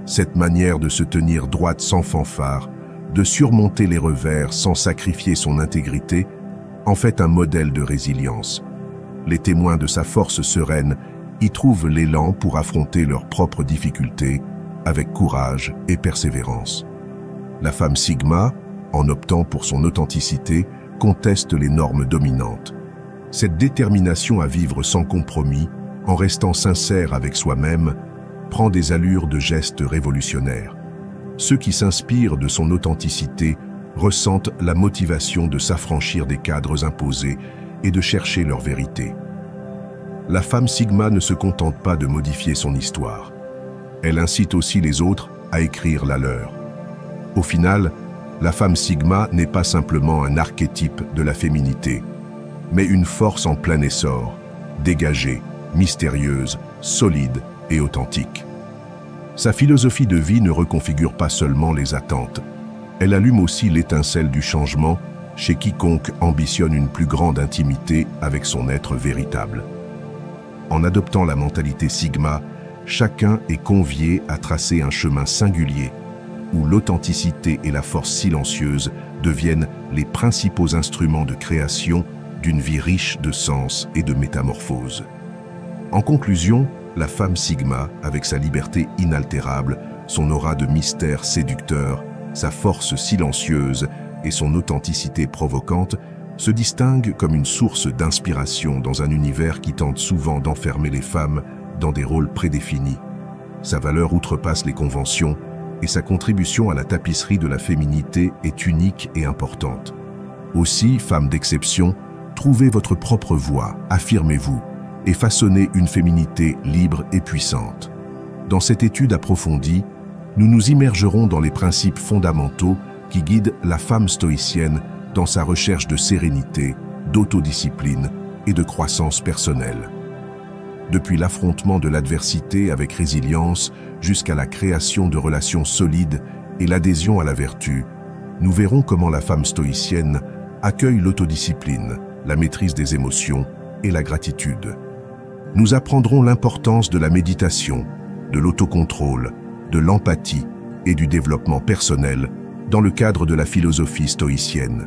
Cette manière de se tenir droite sans fanfare, de surmonter les revers sans sacrifier son intégrité, en fait un modèle de résilience. Les témoins de sa force sereine y trouvent l'élan pour affronter leurs propres difficultés avec courage et persévérance. La femme Sigma, en optant pour son authenticité, conteste les normes dominantes. Cette détermination à vivre sans compromis, en restant sincère avec soi-même, prend des allures de gestes révolutionnaires. Ceux qui s'inspirent de son authenticité ressentent la motivation de s'affranchir des cadres imposés et de chercher leur vérité. La femme Sigma ne se contente pas de modifier son histoire. Elle incite aussi les autres à écrire la leur. Au final, la femme Sigma n'est pas simplement un archétype de la féminité, mais une force en plein essor, dégagée, mystérieuse, solide et authentique. Sa philosophie de vie ne reconfigure pas seulement les attentes, elle allume aussi l'étincelle du changement chez quiconque ambitionne une plus grande intimité avec son être véritable. En adoptant la mentalité Sigma, chacun est convié à tracer un chemin singulier où l'authenticité et la force silencieuse deviennent les principaux instruments de création d'une vie riche de sens et de métamorphose. En conclusion, la femme Sigma, avec sa liberté inaltérable, son aura de mystère séducteur, sa force silencieuse et son authenticité provocante, se distingue comme une source d'inspiration dans un univers qui tente souvent d'enfermer les femmes dans des rôles prédéfinis. Sa valeur outrepasse les conventions et sa contribution à la tapisserie de la féminité est unique et importante. Aussi, femme d'exception, trouvez votre propre voie, affirmez-vous, et façonner une féminité libre et puissante. Dans cette étude approfondie, nous nous immergerons dans les principes fondamentaux qui guident la femme stoïcienne dans sa recherche de sérénité, d'autodiscipline et de croissance personnelle. Depuis l'affrontement de l'adversité avec résilience jusqu'à la création de relations solides et l'adhésion à la vertu, nous verrons comment la femme stoïcienne accueille l'autodiscipline, la maîtrise des émotions et la gratitude. Nous apprendrons l'importance de la méditation, de l'autocontrôle, de l'empathie et du développement personnel dans le cadre de la philosophie stoïcienne.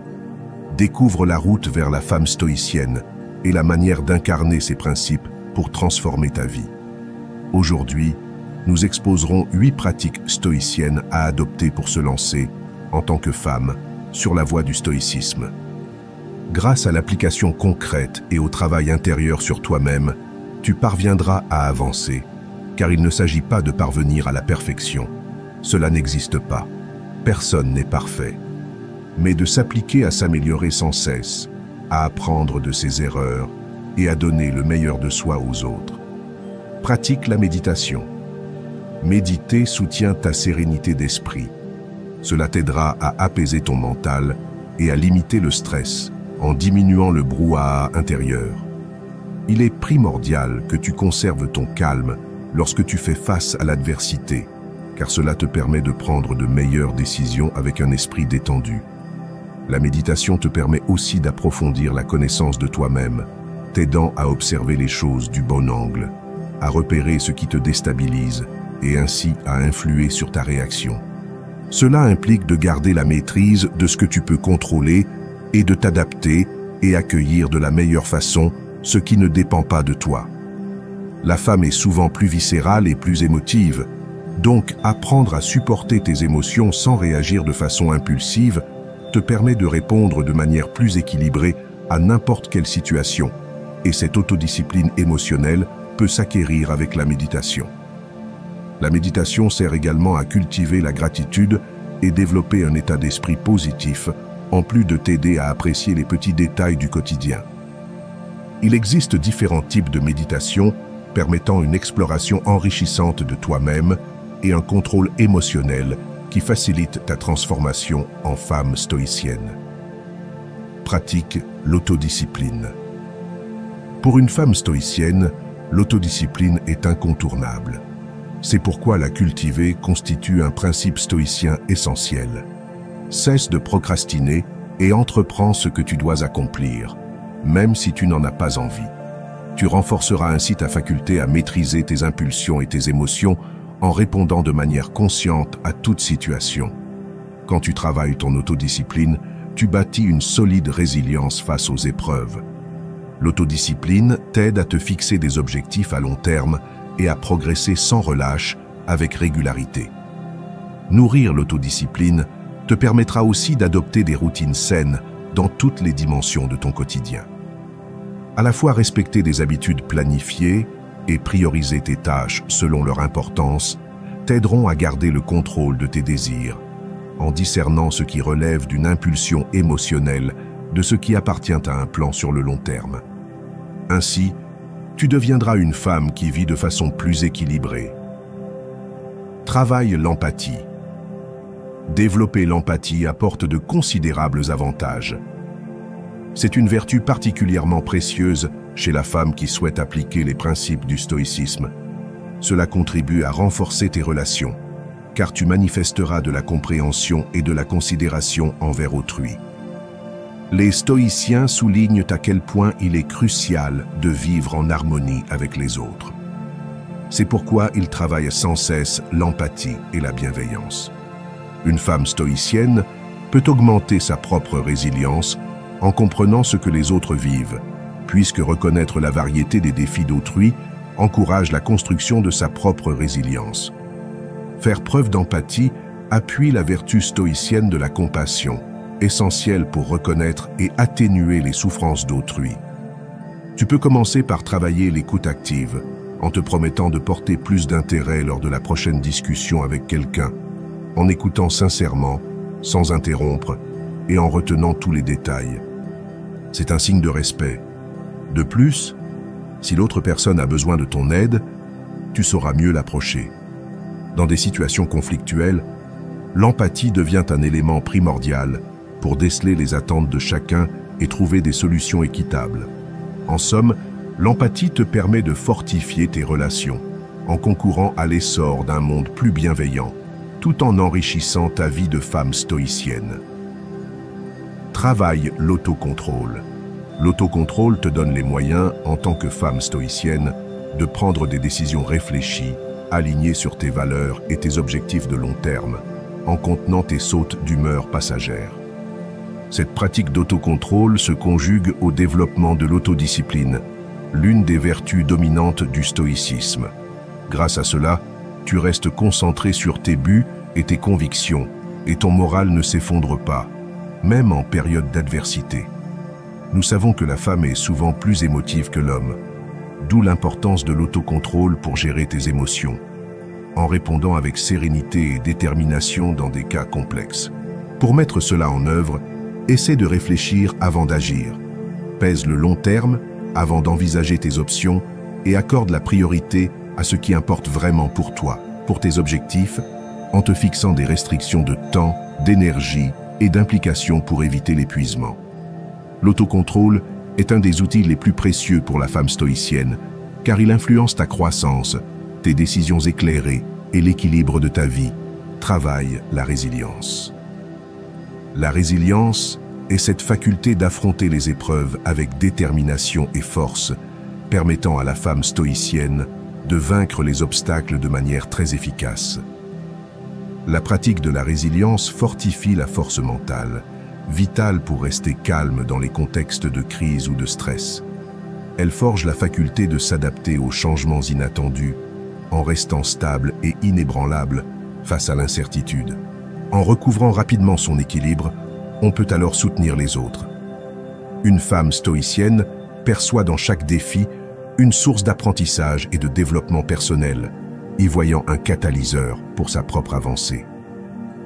Découvre la route vers la femme stoïcienne et la manière d'incarner ces principes pour transformer ta vie. Aujourd'hui, nous exposerons 8 pratiques stoïciennes à adopter pour se lancer, en tant que femme, sur la voie du stoïcisme. Grâce à l'application concrète et au travail intérieur sur toi-même, tu parviendras à avancer, car il ne s'agit pas de parvenir à la perfection. Cela n'existe pas. Personne n'est parfait. Mais de s'appliquer à s'améliorer sans cesse, à apprendre de ses erreurs et à donner le meilleur de soi aux autres. Pratique la méditation. Méditer soutient ta sérénité d'esprit. Cela t'aidera à apaiser ton mental et à limiter le stress en diminuant le brouhaha intérieur. Il est primordial que tu conserves ton calme lorsque tu fais face à l'adversité, car cela te permet de prendre de meilleures décisions avec un esprit détendu. La méditation te permet aussi d'approfondir la connaissance de toi-même, t'aidant à observer les choses du bon angle, à repérer ce qui te déstabilise et ainsi à influer sur ta réaction. Cela implique de garder la maîtrise de ce que tu peux contrôler et de t'adapter et accueillir de la meilleure façon ce qui ne dépend pas de toi. La femme est souvent plus viscérale et plus émotive, donc apprendre à supporter tes émotions sans réagir de façon impulsive te permet de répondre de manière plus équilibrée à n'importe quelle situation, et cette autodiscipline émotionnelle peut s'acquérir avec la méditation. La méditation sert également à cultiver la gratitude et développer un état d'esprit positif, en plus de t'aider à apprécier les petits détails du quotidien. Il existe différents types de méditation permettant une exploration enrichissante de toi-même et un contrôle émotionnel qui facilite ta transformation en femme stoïcienne. Pratique l'autodiscipline. Pour une femme stoïcienne, l'autodiscipline est incontournable. C'est pourquoi la cultiver constitue un principe stoïcien essentiel. Cesse de procrastiner et entreprends ce que tu dois accomplir, même si tu n'en as pas envie. Tu renforceras ainsi ta faculté à maîtriser tes impulsions et tes émotions en répondant de manière consciente à toute situation. Quand tu travailles ton autodiscipline, tu bâtis une solide résilience face aux épreuves. L'autodiscipline t'aide à te fixer des objectifs à long terme et à progresser sans relâche avec régularité. Nourrir l'autodiscipline te permettra aussi d'adopter des routines saines dans toutes les dimensions de ton quotidien. À la fois respecter des habitudes planifiées et prioriser tes tâches selon leur importance t'aideront à garder le contrôle de tes désirs, en discernant ce qui relève d'une impulsion émotionnelle de ce qui appartient à un plan sur le long terme. Ainsi, tu deviendras une femme qui vit de façon plus équilibrée. Travaille l'empathie. Développer l'empathie apporte de considérables avantages. C'est une vertu particulièrement précieuse chez la femme qui souhaite appliquer les principes du stoïcisme. Cela contribue à renforcer tes relations, car tu manifesteras de la compréhension et de la considération envers autrui. Les stoïciens soulignent à quel point il est crucial de vivre en harmonie avec les autres. C'est pourquoi ils travaillent sans cesse l'empathie et la bienveillance. Une femme stoïcienne peut augmenter sa propre résilience en comprenant ce que les autres vivent, puisque reconnaître la variété des défis d'autrui encourage la construction de sa propre résilience. Faire preuve d'empathie appuie la vertu stoïcienne de la compassion, essentielle pour reconnaître et atténuer les souffrances d'autrui. Tu peux commencer par travailler l'écoute active, en te promettant de porter plus d'intérêt lors de la prochaine discussion avec quelqu'un, en écoutant sincèrement, sans interrompre, et en retenant tous les détails. C'est un signe de respect. De plus, Si l'autre personne a besoin de ton aide, tu sauras mieux l'approcher. Dans des situations conflictuelles, l'empathie devient un élément primordial pour déceler les attentes de chacun et trouver des solutions équitables. En somme, l'empathie te permet de fortifier tes relations, en concourant à l'essor d'un monde plus bienveillant, tout en enrichissant ta vie de femme stoïcienne. Travaille l'autocontrôle. L'autocontrôle te donne les moyens, en tant que femme stoïcienne, de prendre des décisions réfléchies, alignées sur tes valeurs et tes objectifs de long terme, en contenant tes sautes d'humeur passagères. Cette pratique d'autocontrôle se conjugue au développement de l'autodiscipline, l'une des vertus dominantes du stoïcisme. Grâce à cela, tu restes concentré sur tes buts et tes convictions, et ton moral ne s'effondre pas, même en période d'adversité. Nous savons que la femme est souvent plus émotive que l'homme, d'où l'importance de l'autocontrôle pour gérer tes émotions, en répondant avec sérénité et détermination dans des cas complexes. Pour mettre cela en œuvre, essaie de réfléchir avant d'agir. Pèse le long terme avant d'envisager tes options et accorde la priorité à ce qui importe vraiment pour toi, pour tes objectifs, en te fixant des restrictions de temps, d'énergie et d'implication pour éviter l'épuisement. L'autocontrôle est un des outils les plus précieux pour la femme stoïcienne, car il influence ta croissance, tes décisions éclairées et l'équilibre de ta vie. Travaille la résilience. La résilience est cette faculté d'affronter les épreuves avec détermination et force, permettant à la femme stoïcienne de vaincre les obstacles de manière très efficace. La pratique de la résilience fortifie la force mentale, vitale pour rester calme dans les contextes de crise ou de stress. Elle forge la faculté de s'adapter aux changements inattendus, en restant stable et inébranlable face à l'incertitude. En recouvrant rapidement son équilibre, on peut alors soutenir les autres. Une femme stoïcienne perçoit dans chaque défi une source d'apprentissage et de développement personnel, y voyant un catalyseur pour sa propre avancée.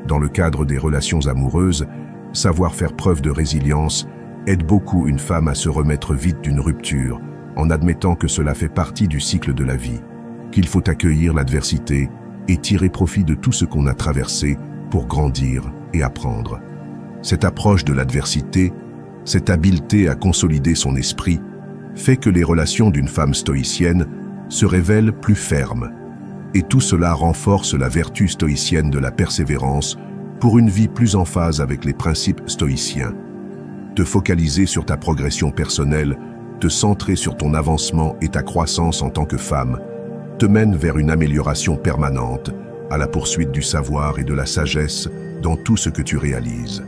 Dans le cadre des relations amoureuses, savoir faire preuve de résilience aide beaucoup une femme à se remettre vite d'une rupture, en admettant que cela fait partie du cycle de la vie, qu'il faut accueillir l'adversité et tirer profit de tout ce qu'on a traversé pour grandir et apprendre. Cette approche de l'adversité, cette habileté à consolider son esprit, fait que les relations d'une femme stoïcienne se révèlent plus fermes. Et tout cela renforce la vertu stoïcienne de la persévérance pour une vie plus en phase avec les principes stoïciens. Te focaliser sur ta progression personnelle, te centrer sur ton avancement et ta croissance en tant que femme, te mène vers une amélioration permanente, à la poursuite du savoir et de la sagesse dans tout ce que tu réalises.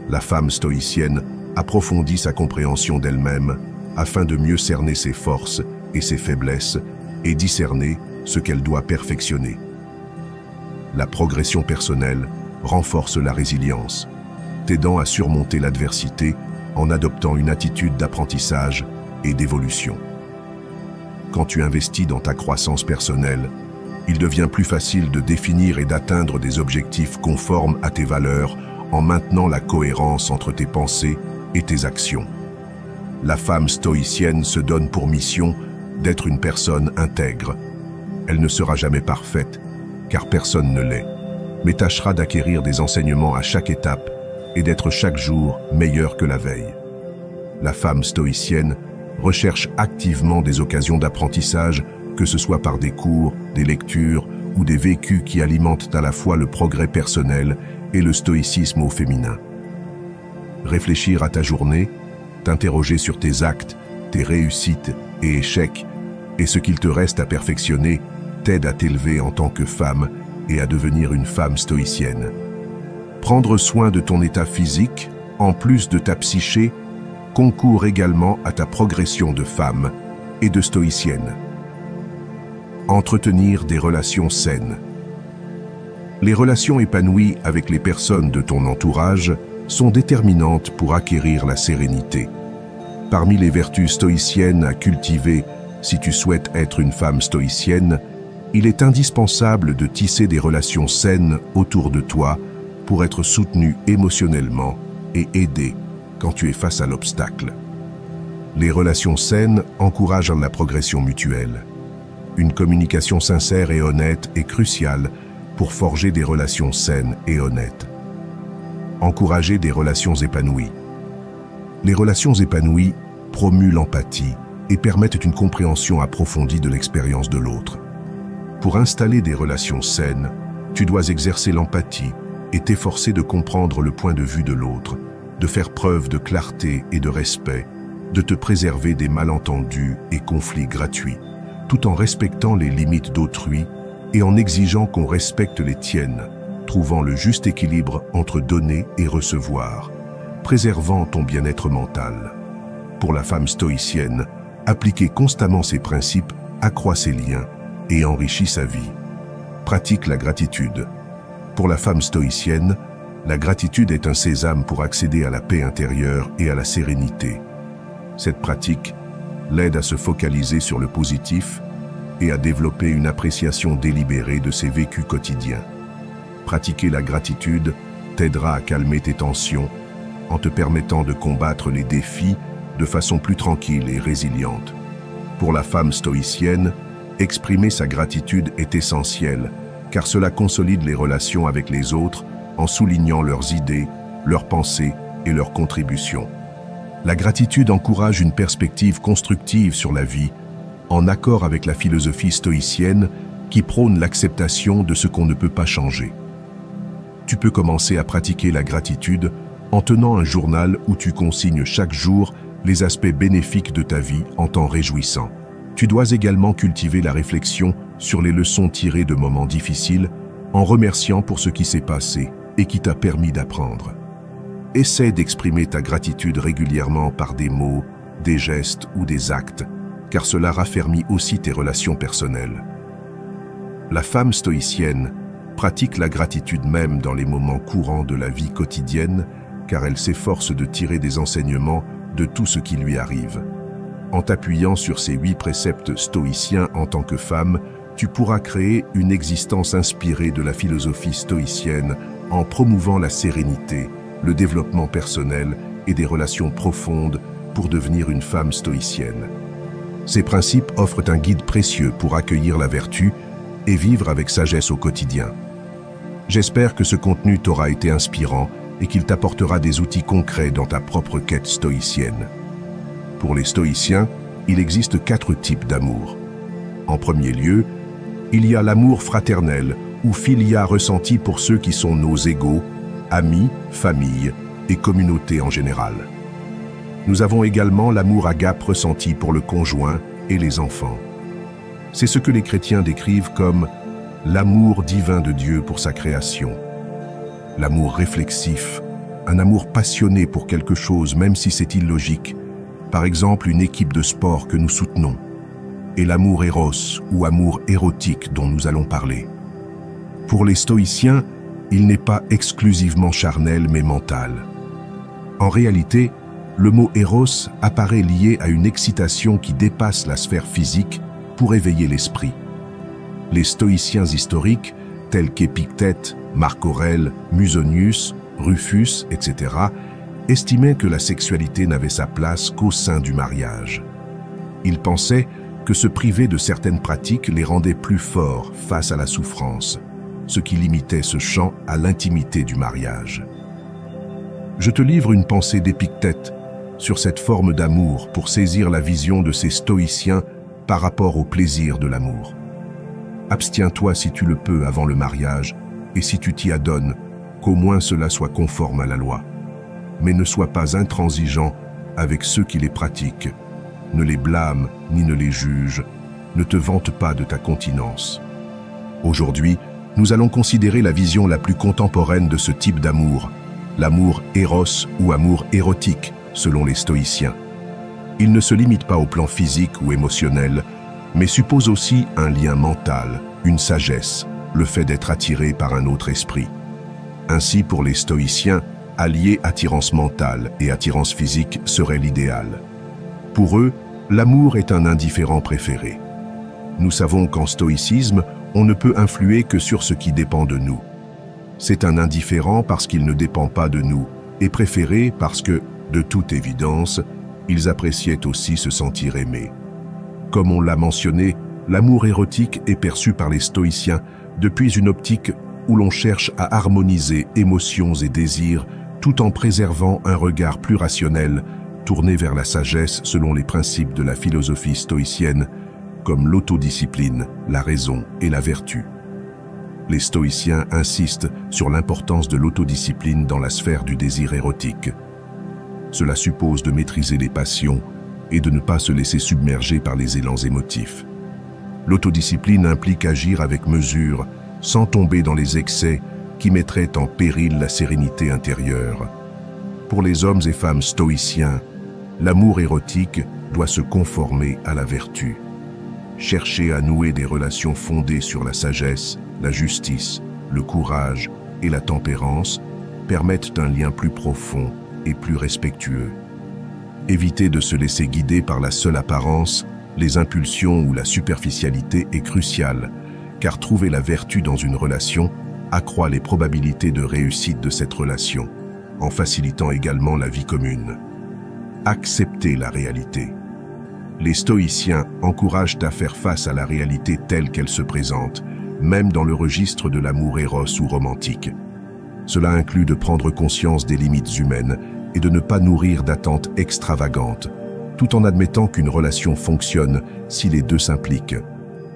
La femme stoïcienne approfondit sa compréhension d'elle-même afin de mieux cerner ses forces et ses faiblesses et discerner ce qu'elle doit perfectionner. La progression personnelle renforce la résilience, t'aidant à surmonter l'adversité en adoptant une attitude d'apprentissage et d'évolution. Quand tu investis dans ta croissance personnelle, il devient plus facile de définir et d'atteindre des objectifs conformes à tes valeurs en maintenant la cohérence entre tes pensées et tes actions. La femme stoïcienne se donne pour mission d'être une personne intègre. Elle ne sera jamais parfaite, car personne ne l'est, mais tâchera d'acquérir des enseignements à chaque étape et d'être chaque jour meilleure que la veille. La femme stoïcienne recherche activement des occasions d'apprentissage, que ce soit par des cours, des lectures ou des vécus qui alimentent à la fois le progrès personnel et le stoïcisme au féminin. Réfléchir à ta journée, t'interroger sur tes actes, tes réussites et échecs, et ce qu'il te reste à perfectionner, t'aide à t'élever en tant que femme et à devenir une femme stoïcienne. Prendre soin de ton état physique, en plus de ta psyché, concourt également à ta progression de femme et de stoïcienne. Entretenir des relations saines. Les relations épanouies avec les personnes de ton entourage sont déterminantes pour acquérir la sérénité. Parmi les vertus stoïciennes à cultiver si tu souhaites être une femme stoïcienne, il est indispensable de tisser des relations saines autour de toi pour être soutenu émotionnellement et aidé quand tu es face à l'obstacle. Les relations saines encouragent la progression mutuelle. Une communication sincère et honnête est cruciale pour forger des relations saines et honnêtes. Encourager des relations épanouies. Les relations épanouies promuent l'empathie et permettent une compréhension approfondie de l'expérience de l'autre. Pour installer des relations saines, tu dois exercer l'empathie et t'efforcer de comprendre le point de vue de l'autre, de faire preuve de clarté et de respect, de te préserver des malentendus et conflits gratuits, tout en respectant les limites d'autrui et en exigeant qu'on respecte les tiennes, trouvant le juste équilibre entre donner et recevoir, préservant ton bien-être mental. Pour la femme stoïcienne, appliquer constamment ces principes accroît ses liens et enrichit sa vie. Pratique la gratitude. Pour la femme stoïcienne, la gratitude est un sésame pour accéder à la paix intérieure et à la sérénité. Cette pratique l'aide à se focaliser sur le positif et à développer une appréciation délibérée de ses vécus quotidiens. Pratiquer la gratitude t'aidera à calmer tes tensions en te permettant de combattre les défis de façon plus tranquille et résiliente. Pour la femme stoïcienne, exprimer sa gratitude est essentiel car cela consolide les relations avec les autres en soulignant leurs idées, leurs pensées et leurs contributions. La gratitude encourage une perspective constructive sur la vie, en accord avec la philosophie stoïcienne qui prône l'acceptation de ce qu'on ne peut pas changer. Tu peux commencer à pratiquer la gratitude en tenant un journal où tu consignes chaque jour les aspects bénéfiques de ta vie en t'en réjouissant. Tu dois également cultiver la réflexion sur les leçons tirées de moments difficiles en remerciant pour ce qui s'est passé et qui t'a permis d'apprendre. Essaie d'exprimer ta gratitude régulièrement par des mots, des gestes ou des actes, car cela raffermit aussi tes relations personnelles. La femme stoïcienne pratique la gratitude même dans les moments courants de la vie quotidienne, car elle s'efforce de tirer des enseignements de tout ce qui lui arrive. En t'appuyant sur ces 8 préceptes stoïciens en tant que femme, tu pourras créer une existence inspirée de la philosophie stoïcienne en promouvant la sérénité, le développement personnel et des relations profondes pour devenir une femme stoïcienne. Ces principes offrent un guide précieux pour accueillir la vertu et vivre avec sagesse au quotidien. J'espère que ce contenu t'aura été inspirant et qu'il t'apportera des outils concrets dans ta propre quête stoïcienne. Pour les stoïciens, il existe 4 types d'amour. En premier lieu, il y a l'amour fraternel ou philia ressenti pour ceux qui sont nos égaux, amis, famille et communauté en général. Nous avons également l'amour agape ressenti pour le conjoint et les enfants. C'est ce que les chrétiens décrivent comme l'amour divin de Dieu pour sa création. L'amour réflexif, un amour passionné pour quelque chose même si c'est illogique, par exemple une équipe de sport que nous soutenons, et l'amour éros ou amour érotique dont nous allons parler. Pour les stoïciens, il n'est pas exclusivement charnel mais mental. En réalité, le mot éros apparaît lié à une excitation qui dépasse la sphère physique pour éveiller l'esprit. Les stoïciens historiques, tels qu'Épictète, Marc Aurèle, Musonius, Rufus, etc., estimaient que la sexualité n'avait sa place qu'au sein du mariage. Ils pensaient que se priver de certaines pratiques les rendait plus forts face à la souffrance, ce qui limitait ce champ à l'intimité du mariage. Je te livre une pensée d'Épictète sur cette forme d'amour pour saisir la vision de ces stoïciens par rapport au plaisir de l'amour. Abstiens-toi si tu le peux avant le mariage, et si tu t'y adonnes, qu'au moins cela soit conforme à la loi. Mais ne sois pas intransigeant avec ceux qui les pratiquent. Ne les blâme ni ne les juge. Ne te vante pas de ta continence. Aujourd'hui, nous allons considérer la vision la plus contemporaine de ce type d'amour, l'amour éros ou amour érotique, selon les stoïciens. Il ne se limite pas au plan physique ou émotionnel, mais suppose aussi un lien mental, une sagesse, le fait d'être attiré par un autre esprit. Ainsi, pour les stoïciens, allier attirance mentale et attirance physique serait l'idéal. Pour eux, l'amour est un indifférent préféré. Nous savons qu'en stoïcisme, on ne peut influer que sur ce qui dépend de nous. C'est un indifférent parce qu'il ne dépend pas de nous, et préféré parce que, de toute évidence, Ils appréciaient aussi se sentir aimés. Comme on l'a mentionné, l'amour érotique est perçu par les stoïciens depuis une optique où l'on cherche à harmoniser émotions et désirs tout en préservant un regard plus rationnel, tourné vers la sagesse selon les principes de la philosophie stoïcienne, comme l'autodiscipline, la raison et la vertu. Les stoïciens insistent sur l'importance de l'autodiscipline dans la sphère du désir érotique. Cela suppose de maîtriser les passions et de ne pas se laisser submerger par les élans émotifs. L'autodiscipline implique agir avec mesure, sans tomber dans les excès qui mettraient en péril la sérénité intérieure. Pour les hommes et femmes stoïciens, l'amour érotique doit se conformer à la vertu. Chercher à nouer des relations fondées sur la sagesse, la justice, le courage et la tempérance permettent un lien plus profond et plus respectueux. Éviter de se laisser guider par la seule apparence, les impulsions ou la superficialité est crucial, car trouver la vertu dans une relation accroît les probabilités de réussite de cette relation, en facilitant également la vie commune. Accepter la réalité. Les stoïciens encouragent à faire face à la réalité telle qu'elle se présente, même dans le registre de l'amour éros ou romantique. Cela inclut de prendre conscience des limites humaines et de ne pas nourrir d'attentes extravagantes, tout en admettant qu'une relation fonctionne si les deux s'impliquent,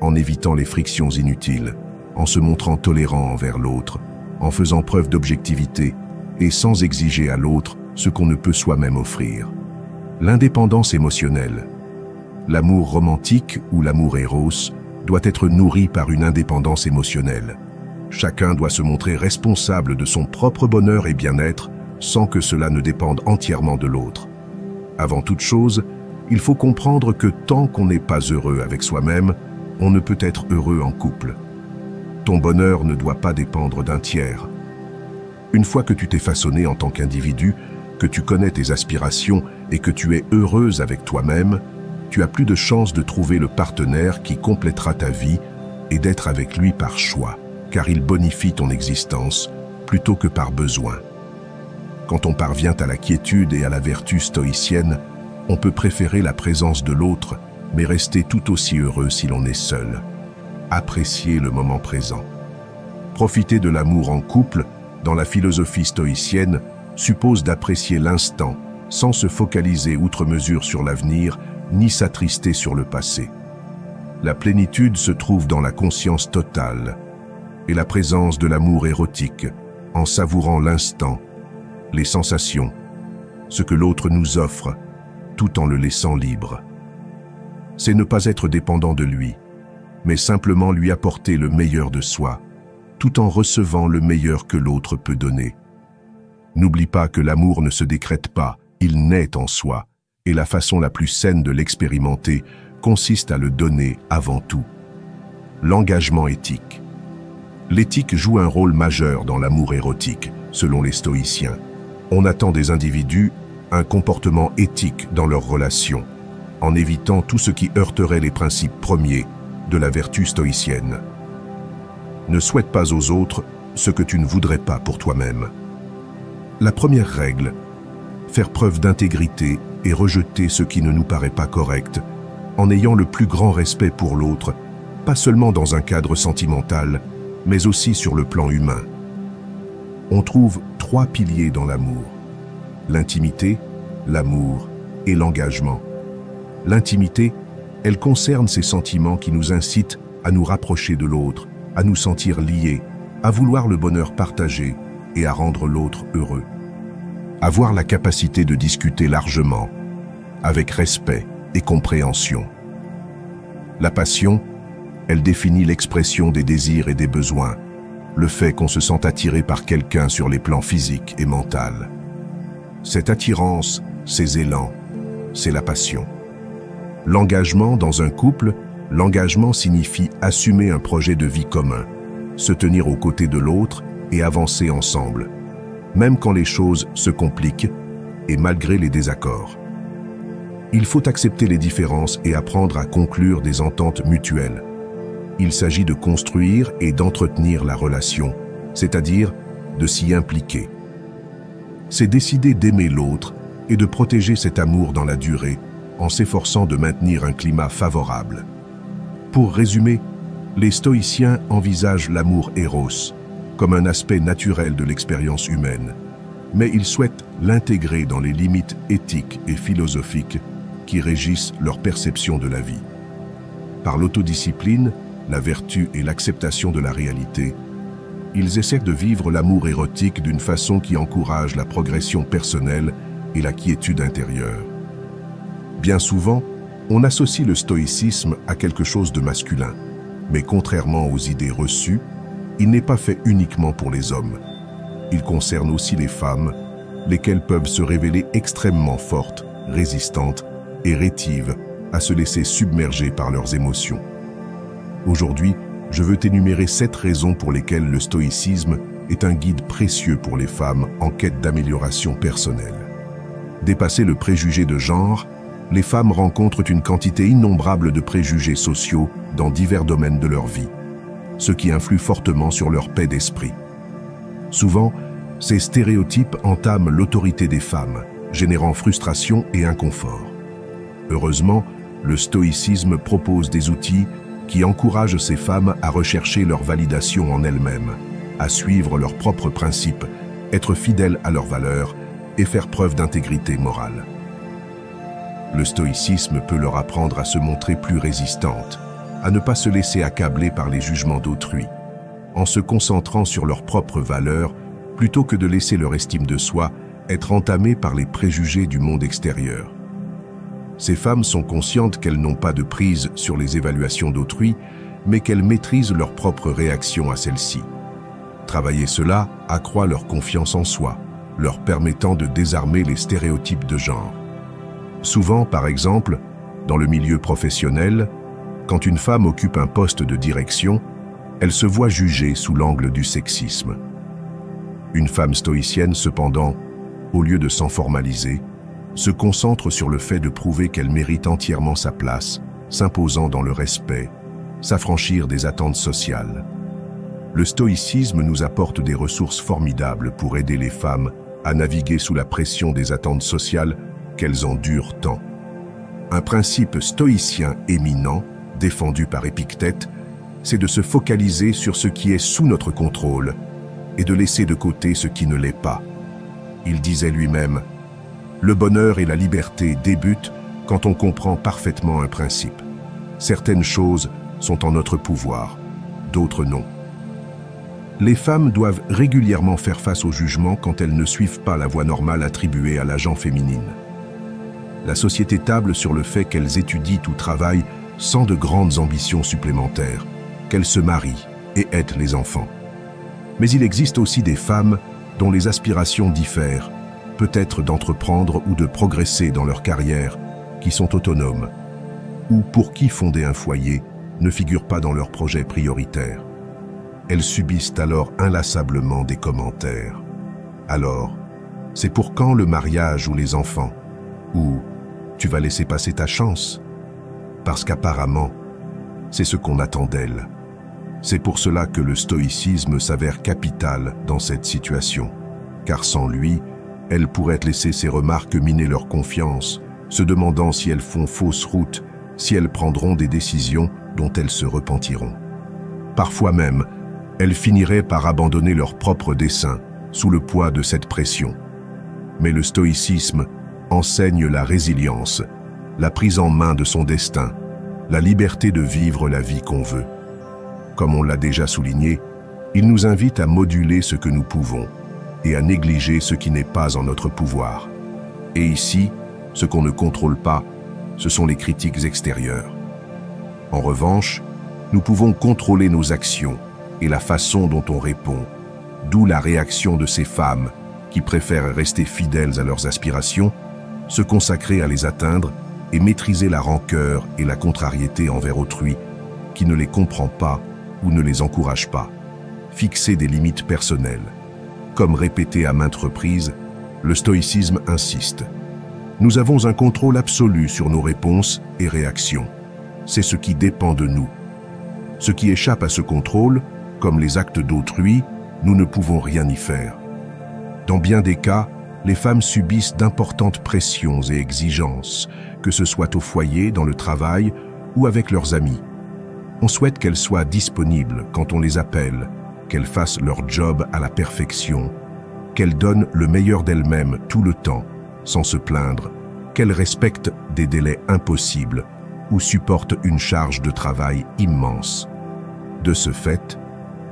en évitant les frictions inutiles, en se montrant tolérant envers l'autre, en faisant preuve d'objectivité et sans exiger à l'autre ce qu'on ne peut soi-même offrir. L'indépendance émotionnelle. L'amour romantique ou l'amour éros doit être nourri par une indépendance émotionnelle. Chacun doit se montrer responsable de son propre bonheur et bien-être sans que cela ne dépende entièrement de l'autre. Avant toute chose, il faut comprendre que tant qu'on n'est pas heureux avec soi-même, on ne peut être heureux en couple. Ton bonheur ne doit pas dépendre d'un tiers. Une fois que tu t'es façonné en tant qu'individu, que tu connais tes aspirations et que tu es heureuse avec toi-même, tu as plus de chances de trouver le partenaire qui complétera ta vie et d'être avec lui par choix, car il bonifie ton existence plutôt que par besoin. Quand on parvient à la quiétude et à la vertu stoïcienne, on peut préférer la présence de l'autre, mais rester tout aussi heureux si l'on est seul. Apprécier le moment présent. Profiter de l'amour en couple, dans la philosophie stoïcienne, suppose d'apprécier l'instant, sans se focaliser outre mesure sur l'avenir, ni s'attrister sur le passé. La plénitude se trouve dans la conscience totale et la présence de l'amour érotique, en savourant l'instant, les sensations, ce que l'autre nous offre, tout en le laissant libre. C'est ne pas être dépendant de lui, mais simplement lui apporter le meilleur de soi, tout en recevant le meilleur que l'autre peut donner. N'oublie pas que l'amour ne se décrète pas, il naît en soi, et la façon la plus saine de l'expérimenter consiste à le donner avant tout. L'engagement éthique. L'éthique joue un rôle majeur dans l'amour érotique, selon les stoïciens. On attend des individus un comportement éthique dans leurs relations, en évitant tout ce qui heurterait les principes premiers de la vertu stoïcienne. Ne souhaite pas aux autres ce que tu ne voudrais pas pour toi-même. La première règle, faire preuve d'intégrité et rejeter ce qui ne nous paraît pas correct, en ayant le plus grand respect pour l'autre, pas seulement dans un cadre sentimental, mais aussi sur le plan humain. On trouve 3 piliers dans l'amour: l'intimité, l'amour et l'engagement. L'intimité, elle concerne ces sentiments qui nous incitent à nous rapprocher de l'autre, à nous sentir liés, à vouloir le bonheur partagé et à rendre l'autre heureux. Avoir la capacité de discuter largement, avec respect et compréhension. La passion, elle définit l'expression des désirs et des besoins, le fait qu'on se sent attiré par quelqu'un sur les plans physiques et mentaux. Cette attirance, ces élans, c'est la passion. L'engagement dans un couple, l'engagement signifie assumer un projet de vie commun, se tenir aux côtés de l'autre et avancer ensemble, même quand les choses se compliquent et malgré les désaccords. Il faut accepter les différences et apprendre à conclure des ententes mutuelles. Il s'agit de construire et d'entretenir la relation, c'est-à-dire de s'y impliquer. C'est décider d'aimer l'autre et de protéger cet amour dans la durée en s'efforçant de maintenir un climat favorable. Pour résumer, les stoïciens envisagent l'amour éros comme un aspect naturel de l'expérience humaine, mais ils souhaitent l'intégrer dans les limites éthiques et philosophiques qui régissent leur perception de la vie. Par l'autodiscipline, la vertu et l'acceptation de la réalité, ils essaient de vivre l'amour érotique d'une façon qui encourage la progression personnelle et la quiétude intérieure. Bien souvent, on associe le stoïcisme à quelque chose de masculin, mais contrairement aux idées reçues, il n'est pas fait uniquement pour les hommes. Il concerne aussi les femmes, lesquelles peuvent se révéler extrêmement fortes, résistantes et rétives à se laisser submerger par leurs émotions. Aujourd'hui, je veux t'énumérer 7 raisons pour lesquelles le stoïcisme est un guide précieux pour les femmes en quête d'amélioration personnelle. Dépasser le préjugé de genre, les femmes rencontrent une quantité innombrable de préjugés sociaux dans divers domaines de leur vie, ce qui influe fortement sur leur paix d'esprit. Souvent, ces stéréotypes entament l'autorité des femmes, générant frustration et inconfort. Heureusement, le stoïcisme propose des outils qui encouragent ces femmes à rechercher leur validation en elles-mêmes, à suivre leurs propres principes, être fidèles à leurs valeurs et faire preuve d'intégrité morale. Le stoïcisme peut leur apprendre à se montrer plus résistantes, à ne pas se laisser accabler par les jugements d'autrui, en se concentrant sur leurs propres valeurs plutôt que de laisser leur estime de soi être entamée par les préjugés du monde extérieur. Ces femmes sont conscientes qu'elles n'ont pas de prise sur les évaluations d'autrui, mais qu'elles maîtrisent leur propre réaction à celles-ci. Travailler cela accroît leur confiance en soi, leur permettant de désarmer les stéréotypes de genre. Souvent, par exemple, dans le milieu professionnel, quand une femme occupe un poste de direction, elle se voit jugée sous l'angle du sexisme. Une femme stoïcienne, cependant, au lieu de s'en formaliser, se concentre sur le fait de prouver qu'elle mérite entièrement sa place, s'imposant dans le respect, s'affranchir des attentes sociales. Le stoïcisme nous apporte des ressources formidables pour aider les femmes à naviguer sous la pression des attentes sociales qu'elles endurent tant. Un principe stoïcien éminent, défendu par Épictète, c'est de se focaliser sur ce qui est sous notre contrôle et de laisser de côté ce qui ne l'est pas. Il disait lui-même: « Le bonheur et la liberté débutent quand on comprend parfaitement un principe. Certaines choses sont en notre pouvoir, d'autres non. » Les femmes doivent régulièrement faire face au jugement quand elles ne suivent pas la voie normale attribuée à la gent féminine. La société table sur le fait qu'elles étudient ou travaillent sans de grandes ambitions supplémentaires, qu'elles se marient et aident les enfants. Mais il existe aussi des femmes dont les aspirations diffèrent, peut-être d'entreprendre ou de progresser dans leur carrière, qui sont autonomes, ou pour qui fonder un foyer ne figure pas dans leurs projets prioritaires. Elles subissent alors inlassablement des commentaires. Alors, c'est pour quand le mariage ou les enfants? Ou tu vas laisser passer ta chance? Parce qu'apparemment, c'est ce qu'on attend d'elles. C'est pour cela que le stoïcisme s'avère capital dans cette situation, car sans lui, elles pourraient laisser ces remarques miner leur confiance, se demandant si elles font fausse route, si elles prendront des décisions dont elles se repentiront. Parfois même, elles finiraient par abandonner leur propre dessein sous le poids de cette pression. Mais le stoïcisme enseigne la résilience, la prise en main de son destin, la liberté de vivre la vie qu'on veut. Comme on l'a déjà souligné, il nous invite à moduler ce que nous pouvons et à négliger ce qui n'est pas en notre pouvoir. Et ici, ce qu'on ne contrôle pas, ce sont les critiques extérieures. En revanche, nous pouvons contrôler nos actions et la façon dont on répond, d'où la réaction de ces femmes qui préfèrent rester fidèles à leurs aspirations, se consacrer à les atteindre et maîtriser la rancœur et la contrariété envers autrui qui ne les comprend pas ou ne les encourage pas. Fixer des limites personnelles. Comme répété à maintes reprises, le stoïcisme insiste. Nous avons un contrôle absolu sur nos réponses et réactions. C'est ce qui dépend de nous. Ce qui échappe à ce contrôle, comme les actes d'autrui, nous ne pouvons rien y faire. Dans bien des cas, les femmes subissent d'importantes pressions et exigences, que ce soit au foyer, dans le travail ou avec leurs amis. On souhaite qu'elles soient disponibles quand on les appelle, qu'elles fassent leur job à la perfection, qu'elles donnent le meilleur d'elles-mêmes tout le temps, sans se plaindre, qu'elles respectent des délais impossibles ou supportent une charge de travail immense. De ce fait,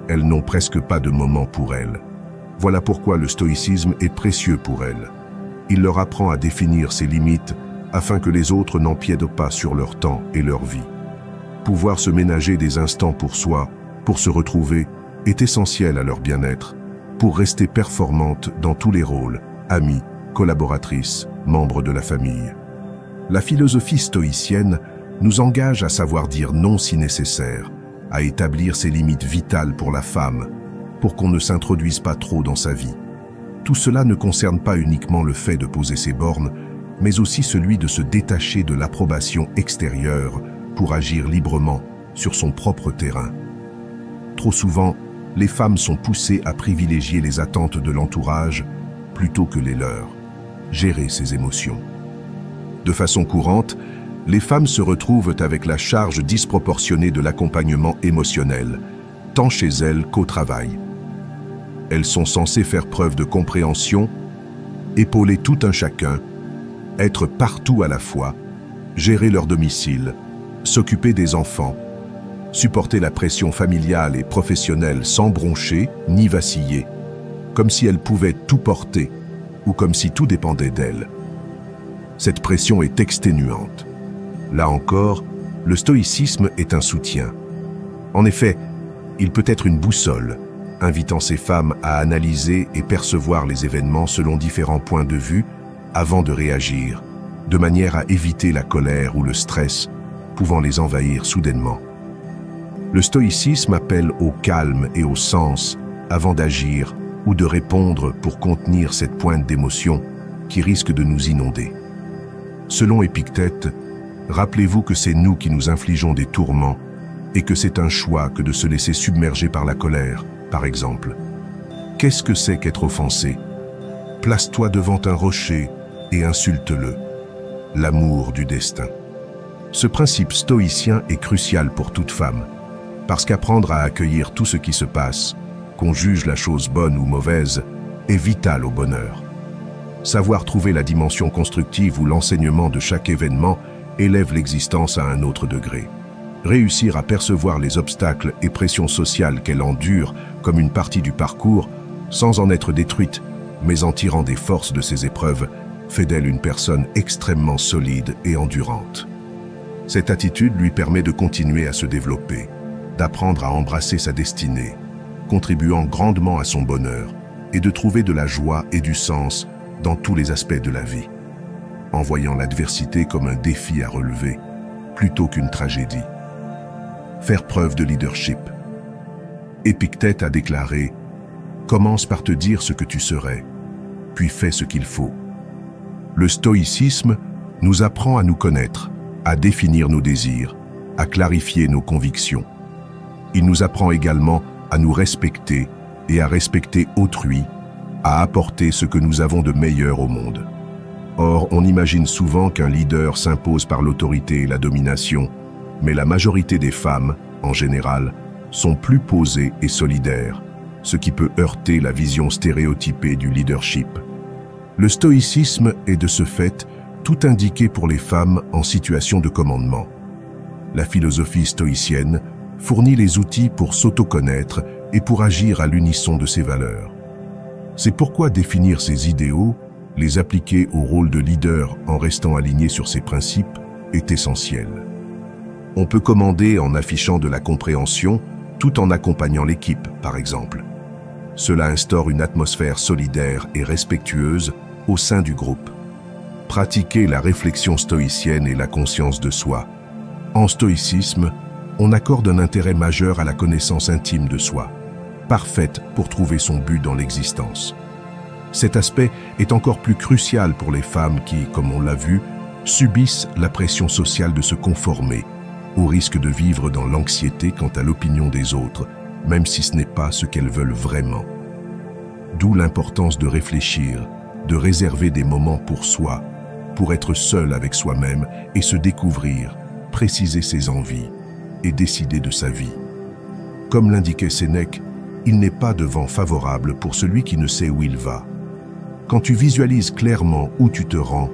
elles n'ont presque pas de moment pour elles. Voilà pourquoi le stoïcisme est précieux pour elles. Il leur apprend à définir ses limites afin que les autres n'empiètent pas sur leur temps et leur vie. Pouvoir se ménager des instants pour soi, pour se retrouver, est essentiel à leur bien-être, pour rester performante dans tous les rôles, amies, collaboratrices, membres de la famille. La philosophie stoïcienne nous engage à savoir dire non si nécessaire, à établir ses limites vitales pour la femme, pour qu'on ne s'introduise pas trop dans sa vie. Tout cela ne concerne pas uniquement le fait de poser ses bornes, mais aussi celui de se détacher de l'approbation extérieure pour agir librement sur son propre terrain. Trop souvent, les femmes sont poussées à privilégier les attentes de l'entourage plutôt que les leurs. Gérer ses émotions. De façon courante, les femmes se retrouvent avec la charge disproportionnée de l'accompagnement émotionnel, tant chez elles qu'au travail. Elles sont censées faire preuve de compréhension, épauler tout un chacun, être partout à la fois, gérer leur domicile, s'occuper des enfants, supporter la pression familiale et professionnelle sans broncher ni vaciller, comme si elles pouvaient tout porter ou comme si tout dépendait d'elles. Cette pression est exténuante. Là encore, le stoïcisme est un soutien. En effet, il peut être une boussole, invitant ces femmes à analyser et percevoir les événements selon différents points de vue avant de réagir, de manière à éviter la colère ou le stress pouvant les envahir soudainement. Le stoïcisme appelle au calme et au sens avant d'agir ou de répondre pour contenir cette pointe d'émotion qui risque de nous inonder. Selon Épictète, rappelez-vous que c'est nous qui nous infligeons des tourments et que c'est un choix que de se laisser submerger par la colère, par exemple. Qu'est-ce que c'est qu'être offensé? Place-toi devant un rocher et insulte-le. L'amour du destin. Ce principe stoïcien est crucial pour toute femme, parce qu'apprendre à accueillir tout ce qui se passe, qu'on juge la chose bonne ou mauvaise, est vital au bonheur. Savoir trouver la dimension constructive ou l'enseignement de chaque événement élève l'existence à un autre degré. Réussir à percevoir les obstacles et pressions sociales qu'elle endure comme une partie du parcours, sans en être détruite, mais en tirant des forces de ces épreuves, fait d'elle une personne extrêmement solide et endurante. Cette attitude lui permet de continuer à se développer, d'apprendre à embrasser sa destinée, contribuant grandement à son bonheur, et de trouver de la joie et du sens dans tous les aspects de la vie, en voyant l'adversité comme un défi à relever, plutôt qu'une tragédie. Faire preuve de leadership. Épictète a déclaré « Commence par te dire ce que tu serais, puis fais ce qu'il faut ». Le stoïcisme nous apprend à nous connaître, à définir nos désirs, à clarifier nos convictions. Il nous apprend également à nous respecter et à respecter autrui, à apporter ce que nous avons de meilleur au monde. Or, on imagine souvent qu'un leader s'impose par l'autorité et la domination, mais la majorité des femmes, en général, sont plus posées et solidaires, ce qui peut heurter la vision stéréotypée du leadership. Le stoïcisme est de ce fait tout indiqué pour les femmes en situation de commandement. La philosophie stoïcienne fournit les outils pour s'auto-connaître et pour agir à l'unisson de ses valeurs. C'est pourquoi définir ses idéaux, les appliquer au rôle de leader en restant aligné sur ses principes, est essentiel. On peut commander en affichant de la compréhension tout en accompagnant l'équipe, par exemple. Cela instaure une atmosphère solidaire et respectueuse au sein du groupe. Pratiquer la réflexion stoïcienne et la conscience de soi. En stoïcisme, on accorde un intérêt majeur à la connaissance intime de soi, parfaite pour trouver son but dans l'existence. Cet aspect est encore plus crucial pour les femmes qui, comme on l'a vu, subissent la pression sociale de se conformer, au risque de vivre dans l'anxiété quant à l'opinion des autres, même si ce n'est pas ce qu'elles veulent vraiment. D'où l'importance de réfléchir, de réserver des moments pour soi, pour être seul avec soi-même et se découvrir, préciser ses envies et décider de sa vie. Comme l'indiquait Sénèque, il n'est pas de vent favorable pour celui qui ne sait où il va. Quand tu visualises clairement où tu te rends,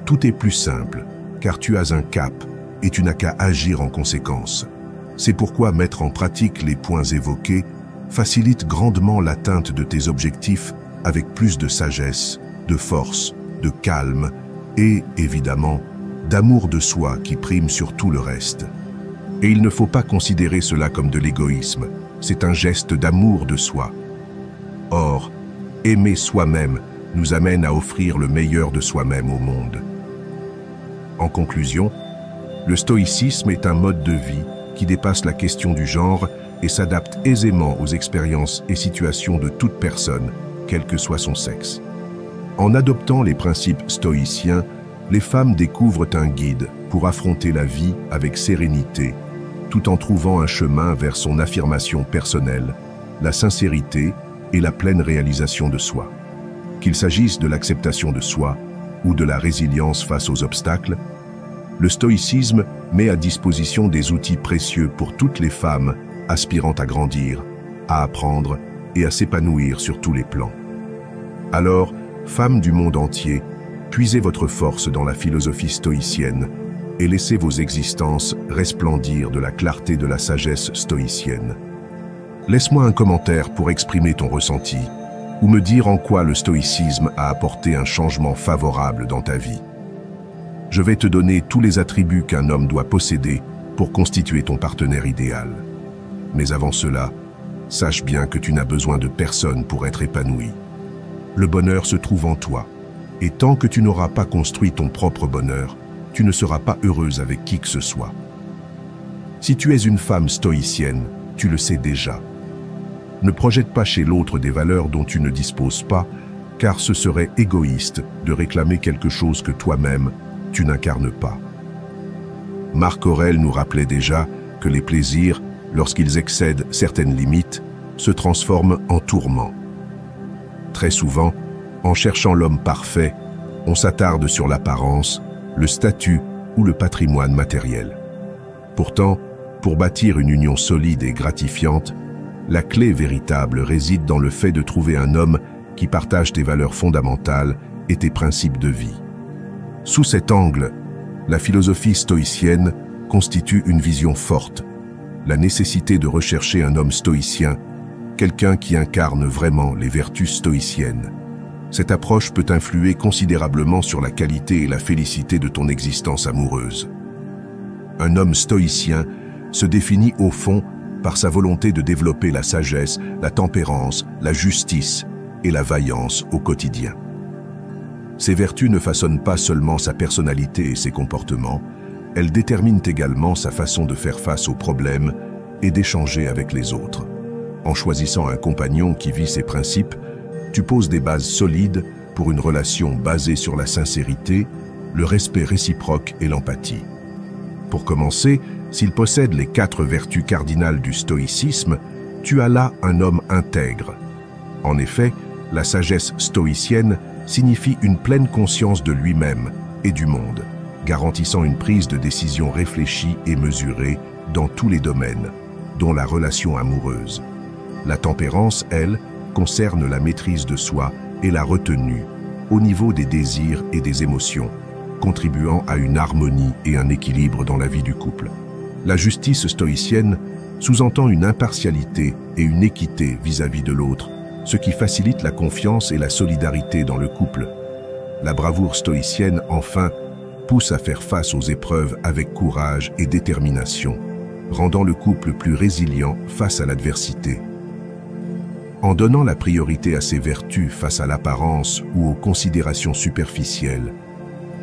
tout est plus simple, car tu as un cap et tu n'as qu'à agir en conséquence. C'est pourquoi mettre en pratique les points évoqués facilite grandement l'atteinte de tes objectifs avec plus de sagesse, de force, de calme et, évidemment, d'amour de soi qui prime sur tout le reste. Et il ne faut pas considérer cela comme de l'égoïsme, c'est un geste d'amour de soi. Or, aimer soi-même nous amène à offrir le meilleur de soi-même au monde. En conclusion, le stoïcisme est un mode de vie qui dépasse la question du genre et s'adapte aisément aux expériences et situations de toute personne, quel que soit son sexe. En adoptant les principes stoïciens, les femmes découvrent un guide pour affronter la vie avec sérénité, tout en trouvant un chemin vers son affirmation personnelle, la sincérité et la pleine réalisation de soi. Qu'il s'agisse de l'acceptation de soi ou de la résilience face aux obstacles, le stoïcisme met à disposition des outils précieux pour toutes les femmes aspirant à grandir, à apprendre et à s'épanouir sur tous les plans. Alors, femmes du monde entier, puisez votre force dans la philosophie stoïcienne et laissez vos existences resplendir de la clarté de la sagesse stoïcienne. Laisse-moi un commentaire pour exprimer ton ressenti ou me dire en quoi le stoïcisme a apporté un changement favorable dans ta vie. Je vais te donner tous les attributs qu'un homme doit posséder pour constituer ton partenaire idéal. Mais avant cela, sache bien que tu n'as besoin de personne pour être épanoui. Le bonheur se trouve en toi, et tant que tu n'auras pas construit ton propre bonheur, tu ne seras pas heureuse avec qui que ce soit. Si tu es une femme stoïcienne, tu le sais déjà. Ne projette pas chez l'autre des valeurs dont tu ne disposes pas, car ce serait égoïste de réclamer quelque chose que toi-même, tu n'incarnes pas. Marc Aurèle nous rappelait déjà que les plaisirs, lorsqu'ils excèdent certaines limites, se transforment en tourments. Très souvent, en cherchant l'homme parfait, on s'attarde sur l'apparence, le statut ou le patrimoine matériel. Pourtant, pour bâtir une union solide et gratifiante, la clé véritable réside dans le fait de trouver un homme qui partage tes valeurs fondamentales et tes principes de vie. Sous cet angle, la philosophie stoïcienne constitue une vision forte, la nécessité de rechercher un homme stoïcien, quelqu'un qui incarne vraiment les vertus stoïciennes. Cette approche peut influer considérablement sur la qualité et la félicité de ton existence amoureuse. Un homme stoïcien se définit au fond par sa volonté de développer la sagesse, la tempérance, la justice et la vaillance au quotidien. Ces vertus ne façonnent pas seulement sa personnalité et ses comportements, elles déterminent également sa façon de faire face aux problèmes et d'échanger avec les autres. En choisissant un compagnon qui vit ses principes, tu poses des bases solides pour une relation basée sur la sincérité, le respect réciproque et l'empathie. Pour commencer, s'il possède les 4 vertus cardinales du stoïcisme, tu as là un homme intègre. En effet, la sagesse stoïcienne signifie une pleine conscience de lui-même et du monde, garantissant une prise de décision réfléchie et mesurée dans tous les domaines, dont la relation amoureuse. La tempérance, elle, concerne la maîtrise de soi et la retenue, au niveau des désirs et des émotions, contribuant à une harmonie et un équilibre dans la vie du couple. La justice stoïcienne sous-entend une impartialité et une équité vis-à-vis de l'autre, ce qui facilite la confiance et la solidarité dans le couple. La bravoure stoïcienne, enfin, pousse à faire face aux épreuves avec courage et détermination, rendant le couple plus résilient face à l'adversité. En donnant la priorité à ces vertus face à l'apparence ou aux considérations superficielles,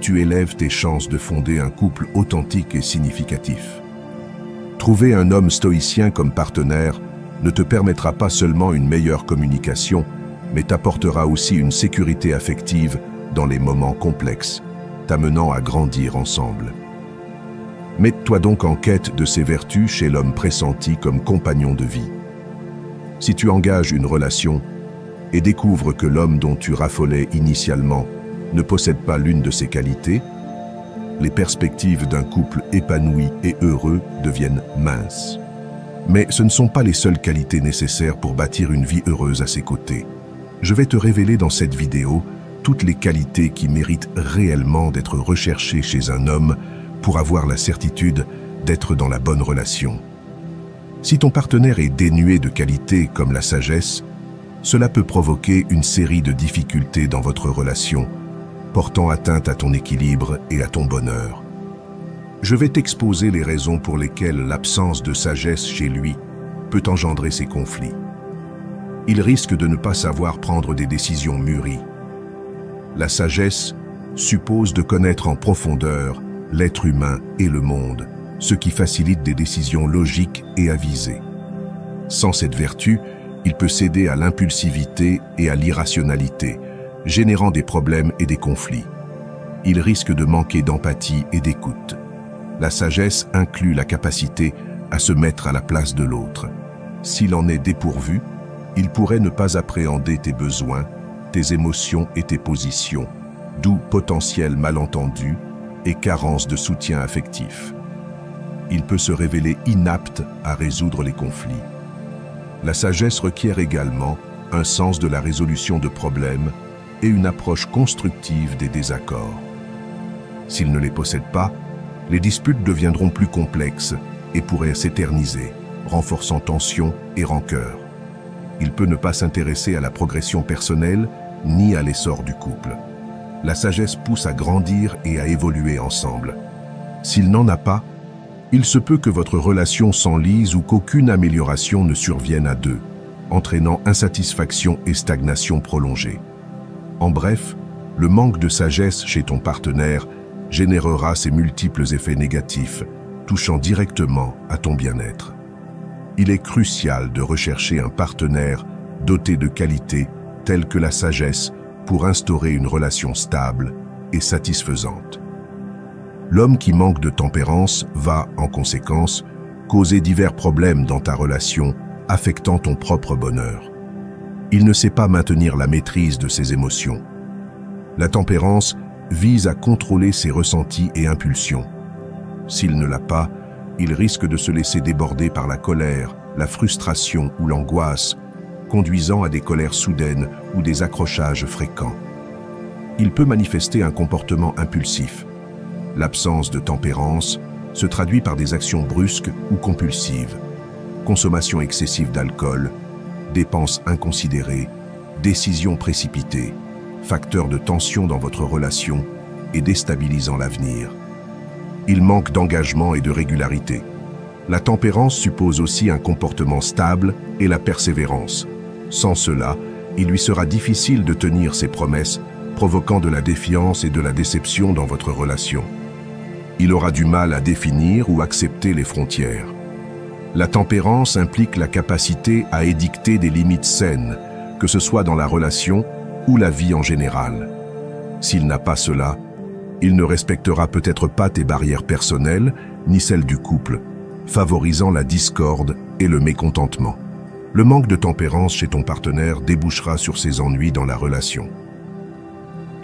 tu élèves tes chances de fonder un couple authentique et significatif. Trouver un homme stoïcien comme partenaire ne te permettra pas seulement une meilleure communication, mais t'apportera aussi une sécurité affective dans les moments complexes, t'amenant à grandir ensemble. Mets-toi donc en quête de ces vertus chez l'homme pressenti comme compagnon de vie. Si tu engages une relation, et découvres que l'homme dont tu raffolais initialement ne possède pas l'une de ces qualités, les perspectives d'un couple épanoui et heureux deviennent minces. Mais ce ne sont pas les seules qualités nécessaires pour bâtir une vie heureuse à ses côtés. Je vais te révéler dans cette vidéo toutes les qualités qui méritent réellement d'être recherchées chez un homme pour avoir la certitude d'être dans la bonne relation. Si ton partenaire est dénué de qualités comme la sagesse, cela peut provoquer une série de difficultés dans votre relation, portant atteinte à ton équilibre et à ton bonheur. Je vais t'exposer les raisons pour lesquelles l'absence de sagesse chez lui peut engendrer ces conflits. Il risque de ne pas savoir prendre des décisions mûries. La sagesse suppose de connaître en profondeur l'être humain et le monde, ce qui facilite des décisions logiques et avisées. Sans cette vertu, il peut céder à l'impulsivité et à l'irrationalité, générant des problèmes et des conflits. Il risque de manquer d'empathie et d'écoute. La sagesse inclut la capacité à se mettre à la place de l'autre. S'il en est dépourvu, il pourrait ne pas appréhender tes besoins, tes émotions et tes positions, d'où potentiels malentendus et carence de soutien affectif. Il peut se révéler inapte à résoudre les conflits. La sagesse requiert également un sens de la résolution de problèmes et une approche constructive des désaccords. S'il ne les possède pas, les disputes deviendront plus complexes et pourraient s'éterniser, renforçant tensions et rancœurs. Il peut ne pas s'intéresser à la progression personnelle ni à l'essor du couple. La sagesse pousse à grandir et à évoluer ensemble. S'il n'en a pas, il se peut que votre relation s'enlise ou qu'aucune amélioration ne survienne à deux, entraînant insatisfaction et stagnation prolongée. En bref, le manque de sagesse chez ton partenaire générera ces multiples effets négatifs, touchant directement à ton bien-être. Il est crucial de rechercher un partenaire doté de qualités telles que la sagesse pour instaurer une relation stable et satisfaisante. L'homme qui manque de tempérance va, en conséquence, causer divers problèmes dans ta relation, affectant ton propre bonheur. Il ne sait pas maintenir la maîtrise de ses émotions. La tempérance vise à contrôler ses ressentis et impulsions. S'il ne l'a pas, il risque de se laisser déborder par la colère, la frustration ou l'angoisse, conduisant à des colères soudaines ou des accrochages fréquents. Il peut manifester un comportement impulsif. L'absence de tempérance se traduit par des actions brusques ou compulsives, consommation excessive d'alcool, dépenses inconsidérées, décisions précipitées, facteurs de tension dans votre relation et déstabilisant l'avenir. Il manque d'engagement et de régularité. La tempérance suppose aussi un comportement stable et la persévérance. Sans cela, il lui sera difficile de tenir ses promesses, provoquant de la défiance et de la déception dans votre relation. Il aura du mal à définir ou accepter les frontières. La tempérance implique la capacité à édicter des limites saines, que ce soit dans la relation ou la vie en général. S'il n'a pas cela, il ne respectera peut-être pas tes barrières personnelles ni celles du couple, favorisant la discorde et le mécontentement. Le manque de tempérance chez ton partenaire débouchera sur ses ennuis dans la relation.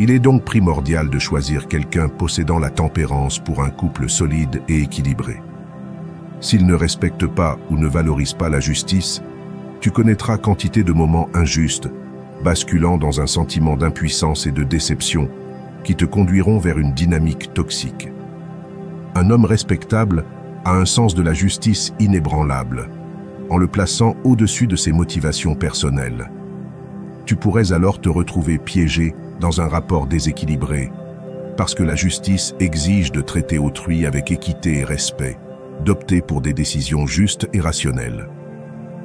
Il est donc primordial de choisir quelqu'un possédant la tempérance pour un couple solide et équilibré. S'il ne respecte pas ou ne valorise pas la justice, tu connaîtras quantité de moments injustes, basculant dans un sentiment d'impuissance et de déception qui te conduiront vers une dynamique toxique. Un homme respectable a un sens de la justice inébranlable, en le plaçant au-dessus de ses motivations personnelles. Tu pourrais alors te retrouver piégé dans un rapport déséquilibré, parce que la justice exige de traiter autrui avec équité et respect, d'opter pour des décisions justes et rationnelles.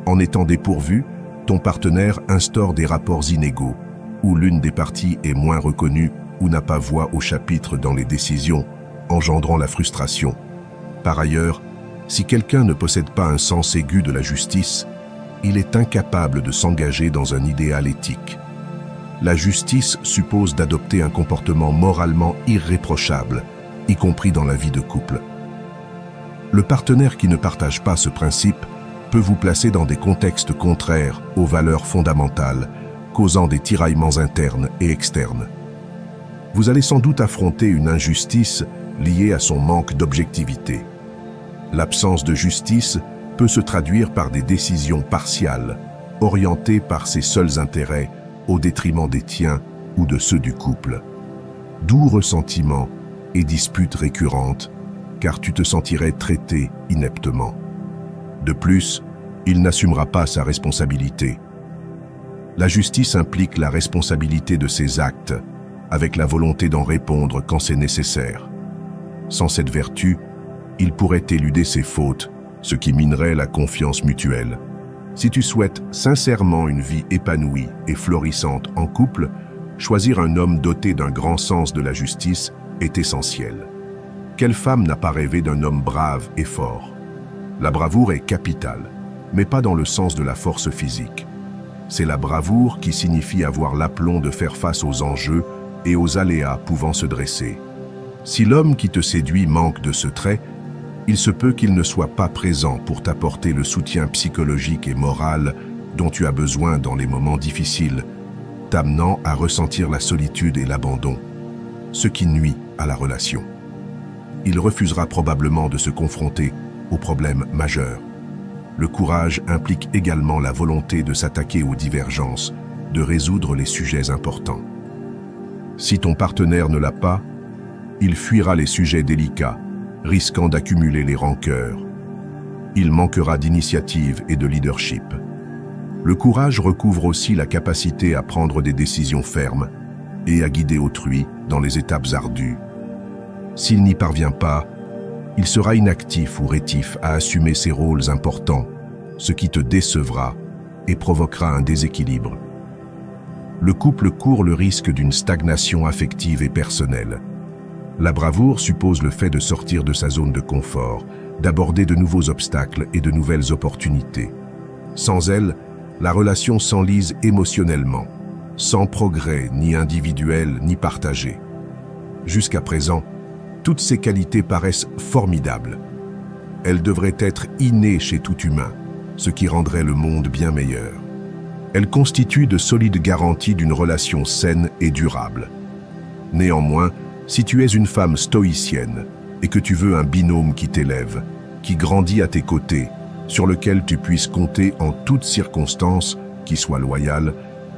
En étant dépourvu, ton partenaire instaure des rapports inégaux, où l'une des parties est moins reconnue ou n'a pas voix au chapitre dans les décisions, engendrant la frustration. Par ailleurs, si quelqu'un ne possède pas un sens aigu de la justice, il est incapable de s'engager dans un idéal éthique. La justice suppose d'adopter un comportement moralement irréprochable, y compris dans la vie de couple. Le partenaire qui ne partage pas ce principe peut vous placer dans des contextes contraires aux valeurs fondamentales, causant des tiraillements internes et externes. Vous allez sans doute affronter une injustice liée à son manque d'objectivité. L'absence de justice peut se traduire par des décisions partiales, orientées par ses seuls intérêts au détriment des tiens ou de ceux du couple. D'où ressentiments et disputes récurrentes, car tu te sentirais traité ineptement. De plus, il n'assumera pas sa responsabilité. La justice implique la responsabilité de ses actes, avec la volonté d'en répondre quand c'est nécessaire. Sans cette vertu, il pourrait éluder ses fautes, ce qui minerait la confiance mutuelle. Si tu souhaites sincèrement une vie épanouie et florissante en couple, choisir un homme doté d'un grand sens de la justice est essentiel. Quelle femme n'a pas rêvé d'un homme brave et fort? La bravoure est capitale, mais pas dans le sens de la force physique. C'est la bravoure qui signifie avoir l'aplomb de faire face aux enjeux et aux aléas pouvant se dresser. Si l'homme qui te séduit manque de ce trait, il se peut qu'il ne soit pas présent pour t'apporter le soutien psychologique et moral dont tu as besoin dans les moments difficiles, t'amenant à ressentir la solitude et l'abandon, ce qui nuit à la relation. Il refusera probablement de se confronter aux problèmes majeurs. Le courage implique également la volonté de s'attaquer aux divergences, de résoudre les sujets importants. Si ton partenaire ne l'a pas, il fuira les sujets délicats, risquant d'accumuler les rancœurs. Il manquera d'initiative et de leadership. Le courage recouvre aussi la capacité à prendre des décisions fermes et à guider autrui dans les étapes ardues. S'il n'y parvient pas, il sera inactif ou rétif à assumer ses rôles importants, ce qui te décevra et provoquera un déséquilibre. Le couple court le risque d'une stagnation affective et personnelle. La bravoure suppose le fait de sortir de sa zone de confort, d'aborder de nouveaux obstacles et de nouvelles opportunités. Sans elle, la relation s'enlise émotionnellement, sans progrès ni individuel ni partagé. Jusqu'à présent, toutes ces qualités paraissent formidables. Elles devraient être innées chez tout humain, ce qui rendrait le monde bien meilleur. Elles constituent de solides garanties d'une relation saine et durable. Néanmoins, si tu es une femme stoïcienne et que tu veux un binôme qui t'élève, qui grandit à tes côtés, sur lequel tu puisses compter en toutes circonstances, qui soit loyal,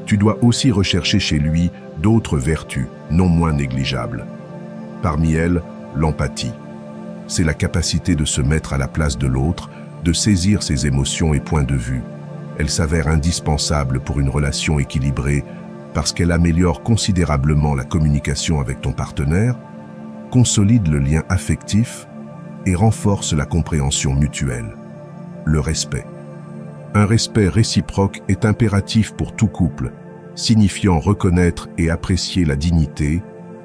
tu dois aussi rechercher chez lui d'autres vertus non moins négligeables. Parmi elles, l'empathie. C'est la capacité de se mettre à la place de l'autre, de saisir ses émotions et points de vue. Elle s'avère indispensable pour une relation équilibrée parce qu'elle améliore considérablement la communication avec ton partenaire, consolide le lien affectif et renforce la compréhension mutuelle. Le respect. Un respect réciproque est impératif pour tout couple, signifiant reconnaître et apprécier la dignité,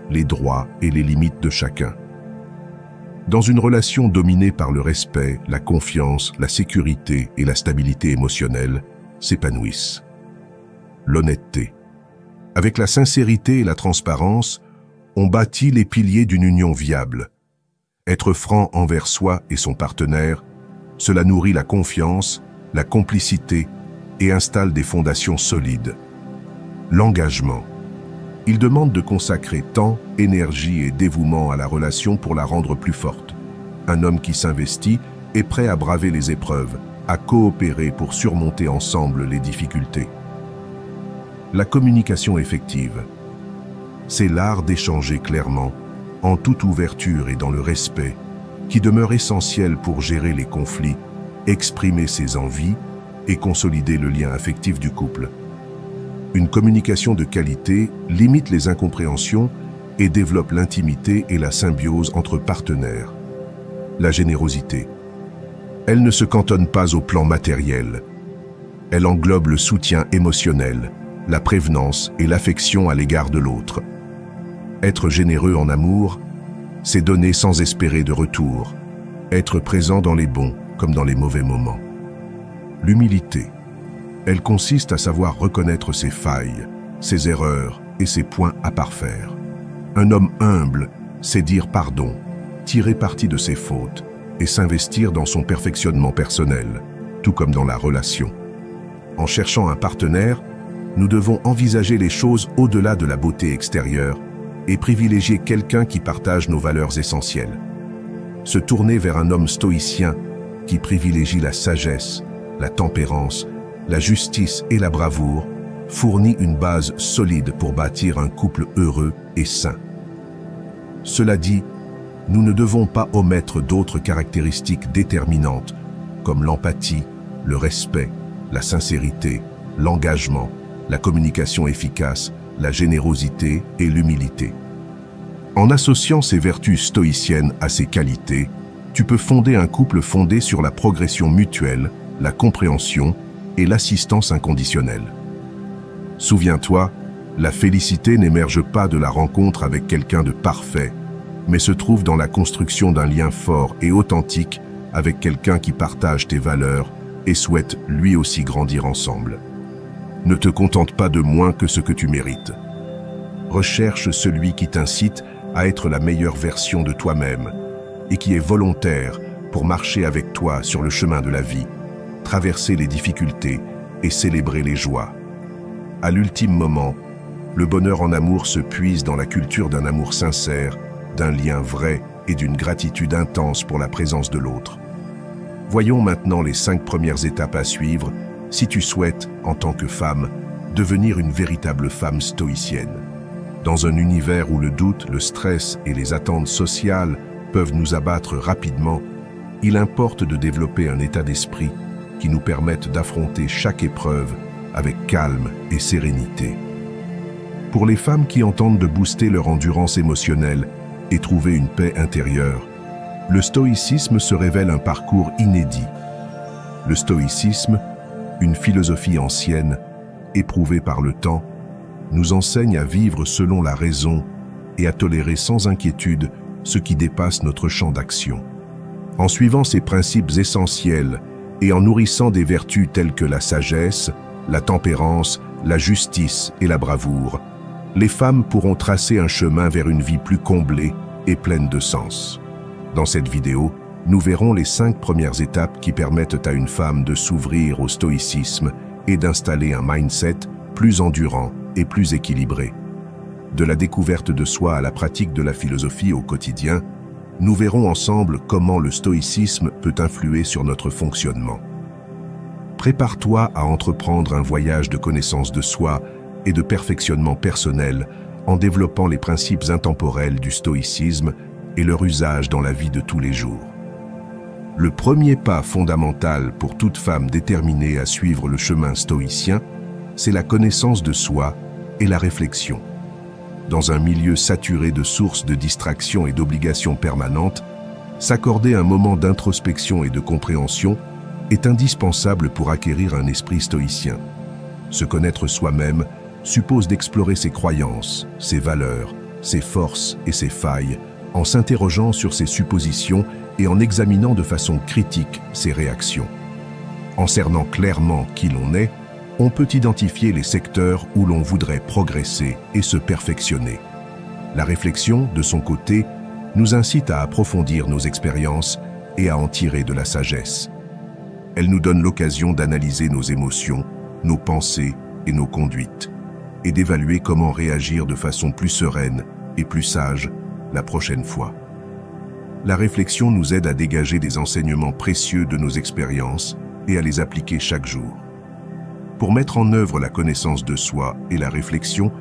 les droits et les limites de chacun. Dans une relation dominée par le respect, la confiance, la sécurité et la stabilité émotionnelle s'épanouissent. L'honnêteté. Avec la sincérité et la transparence, on bâtit les piliers d'une union viable. Être franc envers soi et son partenaire, cela nourrit la confiance, la complicité et installe des fondations solides. L'engagement. Il demande de consacrer temps, énergie et dévouement à la relation pour la rendre plus forte. Un homme qui s'investit est prêt à braver les épreuves, à coopérer pour surmonter ensemble les difficultés. La communication effective. C'est l'art d'échanger clairement, en toute ouverture et dans le respect, qui demeure essentiel pour gérer les conflits, exprimer ses envies et consolider le lien affectif du couple. Une communication de qualité limite les incompréhensions et développe l'intimité et la symbiose entre partenaires. La générosité. Elle ne se cantonne pas au plan matériel. Elle englobe le soutien émotionnel, la prévenance et l'affection à l'égard de l'autre. Être généreux en amour, c'est donner sans espérer de retour, être présent dans les bons comme dans les mauvais moments. L'humilité. Elle consiste à savoir reconnaître ses failles, ses erreurs et ses points à parfaire. Un homme humble sait dire pardon, tirer parti de ses fautes et s'investir dans son perfectionnement personnel, tout comme dans la relation. En cherchant un partenaire, nous devons envisager les choses au-delà de la beauté extérieure et privilégier quelqu'un qui partage nos valeurs essentielles. Se tourner vers un homme stoïcien qui privilégie la sagesse, la tempérance, la justice et la bravoure fournit une base solide pour bâtir un couple heureux et sain. Cela dit, nous ne devons pas omettre d'autres caractéristiques déterminantes comme l'empathie, le respect, la sincérité, l'engagement, la communication efficace, la générosité et l'humilité. En associant ces vertus stoïciennes à ces qualités, tu peux fonder un couple fondé sur la progression mutuelle, la compréhension et l'assistance inconditionnelle. Souviens-toi, la félicité n'émerge pas de la rencontre avec quelqu'un de parfait, mais se trouve dans la construction d'un lien fort et authentique avec quelqu'un qui partage tes valeurs et souhaite lui aussi grandir ensemble. Ne te contente pas de moins que ce que tu mérites. Recherche celui qui t'incite à être la meilleure version de toi-même et qui est volontaire pour marcher avec toi sur le chemin de la vie, traverser les difficultés et célébrer les joies. À l'ultime moment, le bonheur en amour se puise dans la culture d'un amour sincère, d'un lien vrai et d'une gratitude intense pour la présence de l'autre. Voyons maintenant les 5 premières étapes à suivre si tu souhaites, en tant que femme, devenir une véritable femme stoïcienne. Dans un univers où le doute, le stress et les attentes sociales peuvent nous abattre rapidement, il importe de développer un état d'esprit qui nous permette d'affronter chaque épreuve avec calme et sérénité. Pour les femmes qui entendent de booster leur endurance émotionnelle et trouver une paix intérieure, le stoïcisme se révèle un parcours inédit. Le stoïcisme, une philosophie ancienne, éprouvée par le temps, nous enseigne à vivre selon la raison et à tolérer sans inquiétude ce qui dépasse notre champ d'action. En suivant ces principes essentiels et en nourrissant des vertus telles que la sagesse, la tempérance, la justice et la bravoure, les femmes pourront tracer un chemin vers une vie plus comblée et pleine de sens. Dans cette vidéo, nous verrons les 5 premières étapes qui permettent à une femme de s'ouvrir au stoïcisme et d'installer un mindset plus endurant et plus équilibré. De la découverte de soi à la pratique de la philosophie au quotidien, nous verrons ensemble comment le stoïcisme peut influer sur notre fonctionnement. Prépare-toi à entreprendre un voyage de connaissance de soi et de perfectionnement personnel en développant les principes intemporels du stoïcisme et leur usage dans la vie de tous les jours. Le premier pas fondamental pour toute femme déterminée à suivre le chemin stoïcien, c'est la connaissance de soi et la réflexion. Dans un milieu saturé de sources de distractions et d'obligations permanentes, s'accorder un moment d'introspection et de compréhension est indispensable pour acquérir un esprit stoïcien. Se connaître soi-même suppose d'explorer ses croyances, ses valeurs, ses forces et ses failles, en s'interrogeant sur ses suppositions et en examinant de façon critique ses réactions. En cernant clairement qui l'on est, on peut identifier les secteurs où l'on voudrait progresser et se perfectionner. La réflexion, de son côté, nous incite à approfondir nos expériences et à en tirer de la sagesse. Elle nous donne l'occasion d'analyser nos émotions, nos pensées et nos conduites, et d'évaluer comment réagir de façon plus sereine et plus sage la prochaine fois. La réflexion nous aide à dégager des enseignements précieux de nos expériences et à les appliquer chaque jour. Pour mettre en œuvre la connaissance de soi et la réflexion,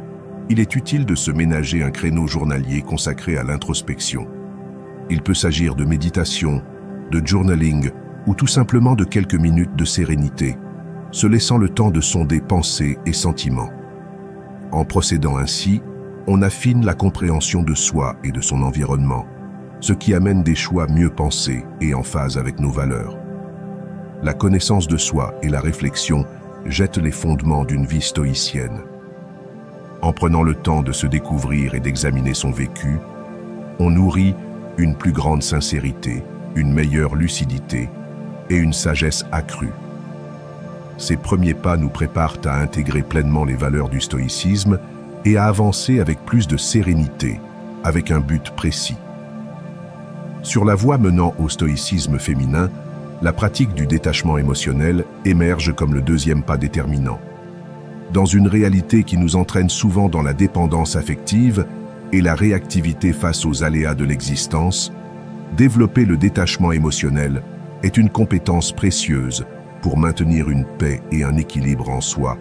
il est utile de se ménager un créneau journalier consacré à l'introspection. Il peut s'agir de méditation, de journaling ou tout simplement de quelques minutes de sérénité, se laissant le temps de sonder pensées et sentiments. En procédant ainsi, on affine la compréhension de soi et de son environnement, ce qui amène des choix mieux pensés et en phase avec nos valeurs. La connaissance de soi et la réflexion jettent les fondements d'une vie stoïcienne. En prenant le temps de se découvrir et d'examiner son vécu, on nourrit une plus grande sincérité, une meilleure lucidité et une sagesse accrue. Ces premiers pas nous préparent à intégrer pleinement les valeurs du stoïcisme et à avancer avec plus de sérénité, avec un but précis. Sur la voie menant au stoïcisme féminin, la pratique du détachement émotionnel émerge comme le deuxième pas déterminant. dans une réalité qui nous entraîne souvent dans la dépendance affective et la réactivité face aux aléas de l'existence, développer le détachement émotionnel est une compétence précieuse pour maintenir une paix et un équilibre en soi,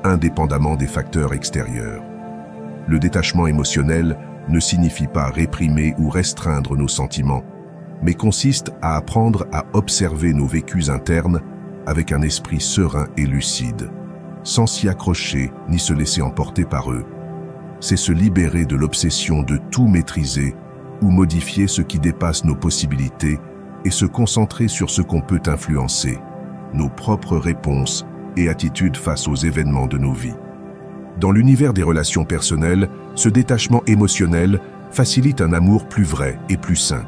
indépendamment des facteurs extérieurs. Le détachement émotionnel ne signifie pas réprimer ou restreindre nos sentiments, mais consiste à apprendre à observer nos vécus internes avec un esprit serein et lucide, sans s'y accrocher ni se laisser emporter par eux. C'est se libérer de l'obsession de tout maîtriser ou modifier ce qui dépasse nos possibilités et se concentrer sur ce qu'on peut influencer, nos propres réponses et attitudes face aux événements de nos vies. Dans l'univers des relations personnelles, ce détachement émotionnel facilite un amour plus vrai et plus sain,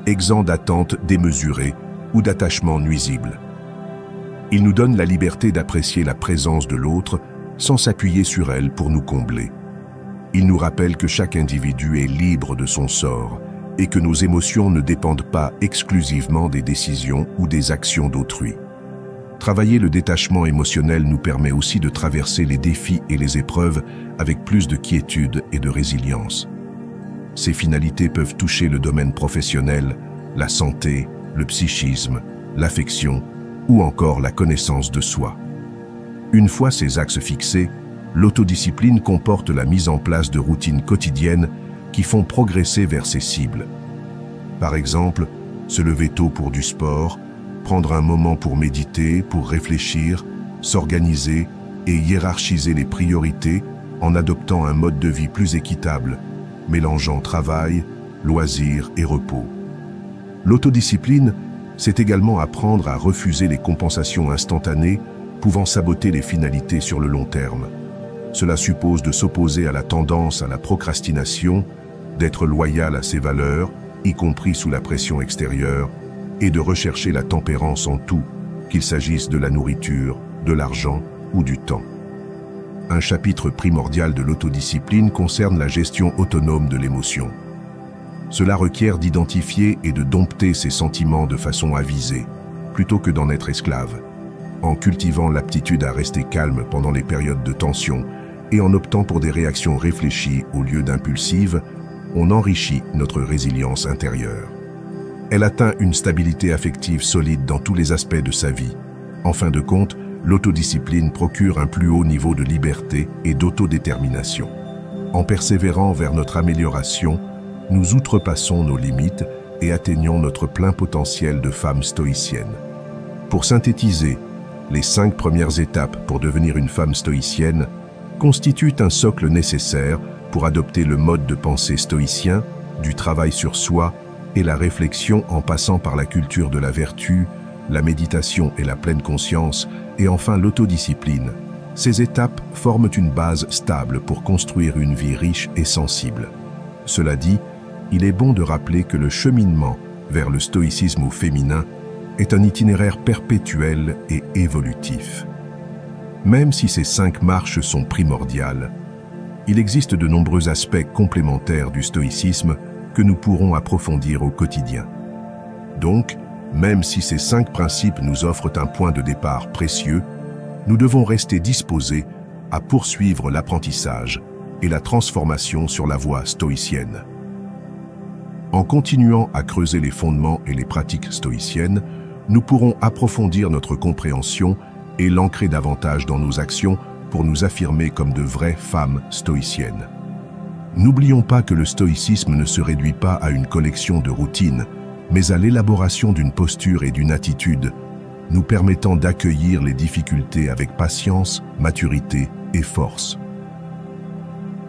exempt d'attentes démesurées ou d'attachements nuisibles. Il nous donne la liberté d'apprécier la présence de l'autre sans s'appuyer sur elle pour nous combler. Il nous rappelle que chaque individu est libre de son sort et que nos émotions ne dépendent pas exclusivement des décisions ou des actions d'autrui. Travailler le détachement émotionnel nous permet aussi de traverser les défis et les épreuves avec plus de quiétude et de résilience. Ces finalités peuvent toucher le domaine professionnel, la santé, le psychisme, l'affection ou encore la connaissance de soi. Une fois ces axes fixés, l'autodiscipline comporte la mise en place de routines quotidiennes qui font progresser vers ces cibles. Par exemple, se lever tôt pour du sport, prendre un moment pour méditer, pour réfléchir, s'organiser et hiérarchiser les priorités en adoptant un mode de vie plus équitable, mélangeant travail, loisirs et repos. L'autodiscipline, c'est également apprendre à refuser les compensations instantanées pouvant saboter les finalités sur le long terme. Cela suppose de s'opposer à la tendance à la procrastination, d'être loyal à ses valeurs, y compris sous la pression extérieure, et de rechercher la tempérance en tout, qu'il s'agisse de la nourriture, de l'argent ou du temps. Un chapitre primordial de l'autodiscipline concerne la gestion autonome de l'émotion. Cela requiert d'identifier et de dompter ses sentiments de façon avisée, plutôt que d'en être esclave, en cultivant l'aptitude à rester calme pendant les périodes de tension et en optant pour des réactions réfléchies au lieu d'impulsives, on enrichit notre résilience intérieure. Elle atteint une stabilité affective solide dans tous les aspects de sa vie. En fin de compte, l'autodiscipline procure un plus haut niveau de liberté et d'autodétermination. En persévérant vers notre amélioration, nous outrepassons nos limites et atteignons notre plein potentiel de femme stoïcienne. Pour synthétiser, les 5 premières étapes pour devenir une femme stoïcienne constituent un socle nécessaire pour adopter le mode de pensée stoïcien, du travail sur soi et la réflexion en passant par la culture de la vertu, la méditation et la pleine conscience, et enfin l'autodiscipline. Ces étapes forment une base stable pour construire une vie riche et sensible. Cela dit, il est bon de rappeler que le cheminement vers le stoïcisme au féminin est un itinéraire perpétuel et évolutif. Même si ces 5 marches sont primordiales, il existe de nombreux aspects complémentaires du stoïcisme que nous pourrons approfondir au quotidien. Donc, même si ces 5 principes nous offrent un point de départ précieux, nous devons rester disposés à poursuivre l'apprentissage et la transformation sur la voie stoïcienne. En continuant à creuser les fondements et les pratiques stoïciennes, nous pourrons approfondir notre compréhension et l'ancrer davantage dans nos actions pour nous affirmer comme de vraies femmes stoïciennes. N'oublions pas que le stoïcisme ne se réduit pas à une collection de routines, mais à l'élaboration d'une posture et d'une attitude, nous permettant d'accueillir les difficultés avec patience, maturité et force.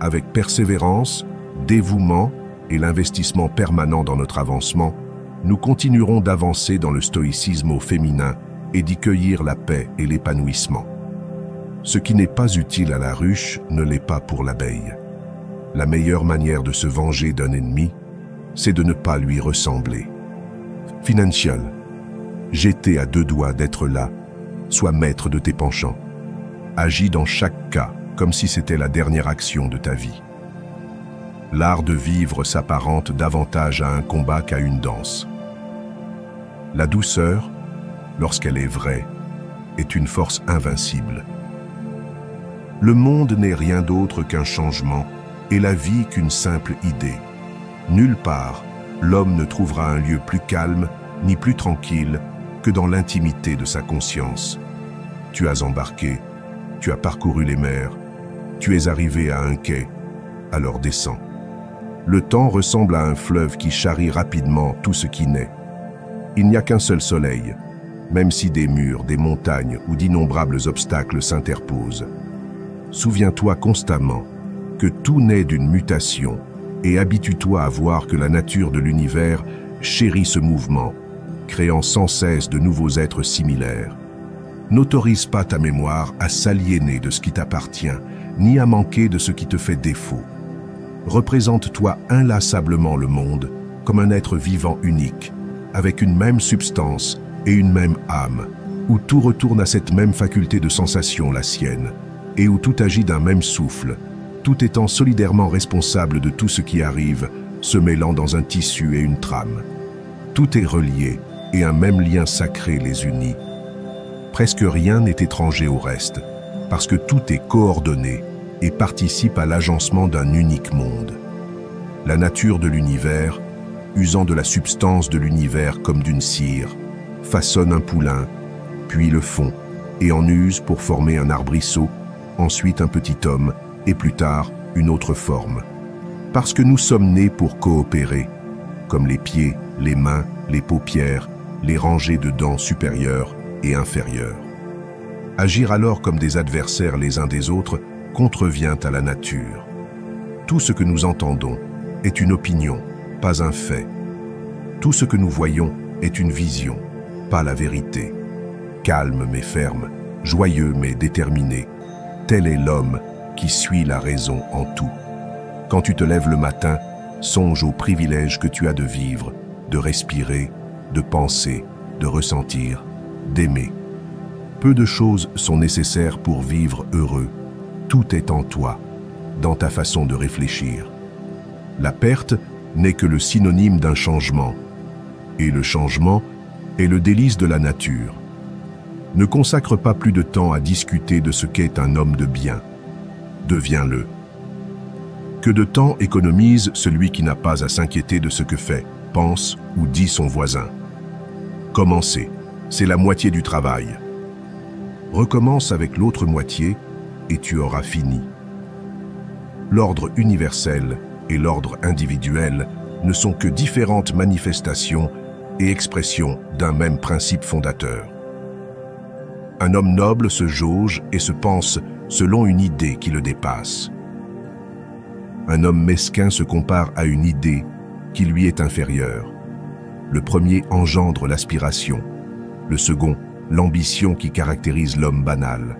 Avec persévérance, dévouement et l'investissement permanent dans notre avancement, nous continuerons d'avancer dans le stoïcisme au féminin et d'y cueillir la paix et l'épanouissement. Ce qui n'est pas utile à la ruche ne l'est pas pour l'abeille. La meilleure manière de se venger d'un ennemi, c'est de ne pas lui ressembler. Financial, j'étais à 2 doigts d'être là, sois maître de tes penchants. Agis dans chaque cas comme si c'était la dernière action de ta vie. L'art de vivre s'apparente davantage à un combat qu'à une danse. La douceur, lorsqu'elle est vraie, est une force invincible. Le monde n'est rien d'autre qu'un changement et la vie qu'une simple idée. Nulle part, l'homme ne trouvera un lieu plus calme ni plus tranquille que dans l'intimité de sa conscience. Tu as embarqué, tu as parcouru les mers, tu es arrivé à un quai, alors descends. Le temps ressemble à un fleuve qui charrie rapidement tout ce qui naît. Il n'y a qu'un seul soleil, même si des murs, des montagnes ou d'innombrables obstacles s'interposent. Souviens-toi constamment que tout naît d'une mutation et habitue-toi à voir que la nature de l'univers chérit ce mouvement, créant sans cesse de nouveaux êtres similaires. N'autorise pas ta mémoire à s'aliéner de ce qui t'appartient, ni à manquer de ce qui te fait défaut. Représente-toi inlassablement le monde comme un être vivant unique, avec une même substance et une même âme, où tout retourne à cette même faculté de sensation, la sienne, et où tout agit d'un même souffle, tout étant solidairement responsable de tout ce qui arrive, se mêlant dans un tissu et une trame. Tout est relié et un même lien sacré les unit. Presque rien n'est étranger au reste, parce que tout est coordonné et participe à l'agencement d'un unique monde. La nature de l'univers, usant de la substance de l'univers comme d'une cire, façonne un poulain, puis le fond, et en use pour former un arbrisseau, ensuite un petit homme, et plus tard une autre forme. Parce que nous sommes nés pour coopérer, comme les pieds, les mains, les paupières, les rangées de dents supérieures et inférieures. Agir alors comme des adversaires les uns des autres contrevient à la nature. Tout ce que nous entendons est une opinion, pas un fait. Tout ce que nous voyons est une vision, pas la vérité. Calme mais ferme, joyeux mais déterminé, tel est l'homme qui suit la raison en tout. Quand tu te lèves le matin, songe au privilège que tu as de vivre, de respirer, de penser, de ressentir, d'aimer. Peu de choses sont nécessaires pour vivre heureux. Tout est en toi, dans ta façon de réfléchir. La perte n'est que le synonyme d'un changement, et le changement est le délice de la nature. Ne consacre pas plus de temps à discuter de ce qu'est un homme de bien. Deviens-le. Que de temps économise celui qui n'a pas à s'inquiéter de ce que fait, pense ou dit son voisin. Commencer, c'est la moitié du travail. Recommence avec l'autre moitié et tu auras fini. L'ordre universel et l'ordre individuel ne sont que différentes manifestations et expressions d'un même principe fondateur. Un homme noble se jauge et se pense selon une idée qui le dépasse. Un homme mesquin se compare à une idée qui lui est inférieure. Le premier engendre l'aspiration, le second, l'ambition qui caractérise l'homme banal.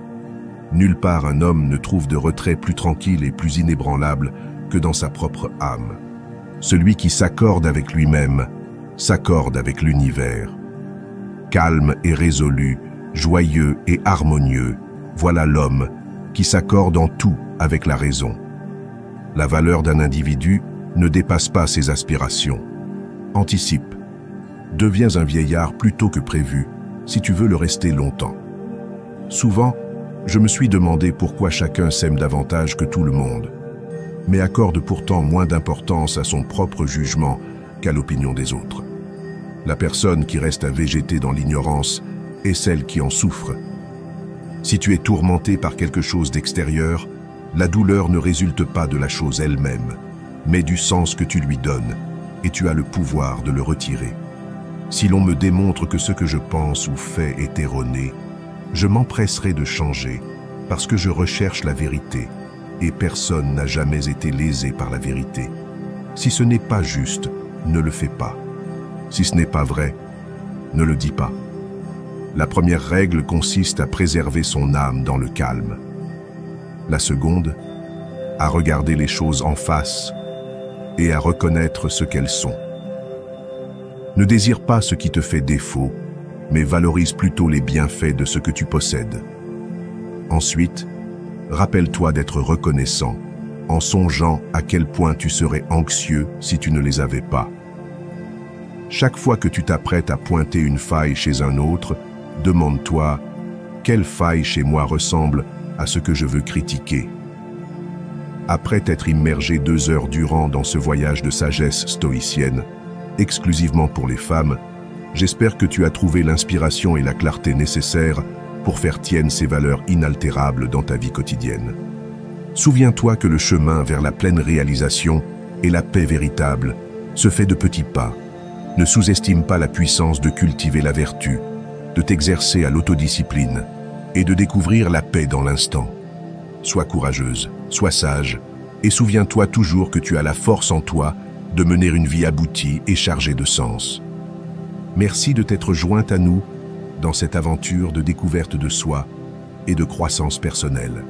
Nulle part un homme ne trouve de retrait plus tranquille et plus inébranlable que dans sa propre âme. Celui qui s'accorde avec lui-même s'accorde avec l'univers. Calme et résolu, joyeux et harmonieux, voilà l'homme qui s'accorde en tout avec la raison. La valeur d'un individu ne dépasse pas ses aspirations. Anticipe. Deviens un vieillard plus tôt que prévu, si tu veux le rester longtemps. Souvent, je me suis demandé pourquoi chacun s'aime davantage que tout le monde, mais accorde pourtant moins d'importance à son propre jugement qu'à l'opinion des autres. La personne qui reste à végéter dans l'ignorance est celle qui en souffre. Si tu es tourmenté par quelque chose d'extérieur, la douleur ne résulte pas de la chose elle-même, mais du sens que tu lui donnes, et tu as le pouvoir de le retirer. Si l'on me démontre que ce que je pense ou fais est erroné, je m'empresserai de changer, parce que je recherche la vérité, et personne n'a jamais été lésé par la vérité. Si ce n'est pas juste, ne le fais pas. Si ce n'est pas vrai, ne le dis pas. La première règle consiste à préserver son âme dans le calme. La seconde, à regarder les choses en face et à reconnaître ce qu'elles sont. Ne désire pas ce qui te fait défaut, mais valorise plutôt les bienfaits de ce que tu possèdes. Ensuite, rappelle-toi d'être reconnaissant, en songeant à quel point tu serais anxieux si tu ne les avais pas. Chaque fois que tu t'apprêtes à pointer une faille chez un autre, demande-toi « Quelle faille chez moi ressemble à ce que je veux critiquer. Après t'être immergé 2 heures durant dans ce voyage de sagesse stoïcienne, exclusivement pour les femmes, j'espère que tu as trouvé l'inspiration et la clarté nécessaires pour faire tienne ces valeurs inaltérables dans ta vie quotidienne. Souviens-toi que le chemin vers la pleine réalisation et la paix véritable se fait de petits pas. Ne sous-estime pas la puissance de cultiver la vertu, de t'exercer à l'autodiscipline et de découvrir la paix dans l'instant. Sois courageuse, sois sage et souviens-toi toujours que tu as la force en toi de mener une vie aboutie et chargée de sens. Merci de t'être jointe à nous dans cette aventure de découverte de soi et de croissance personnelle.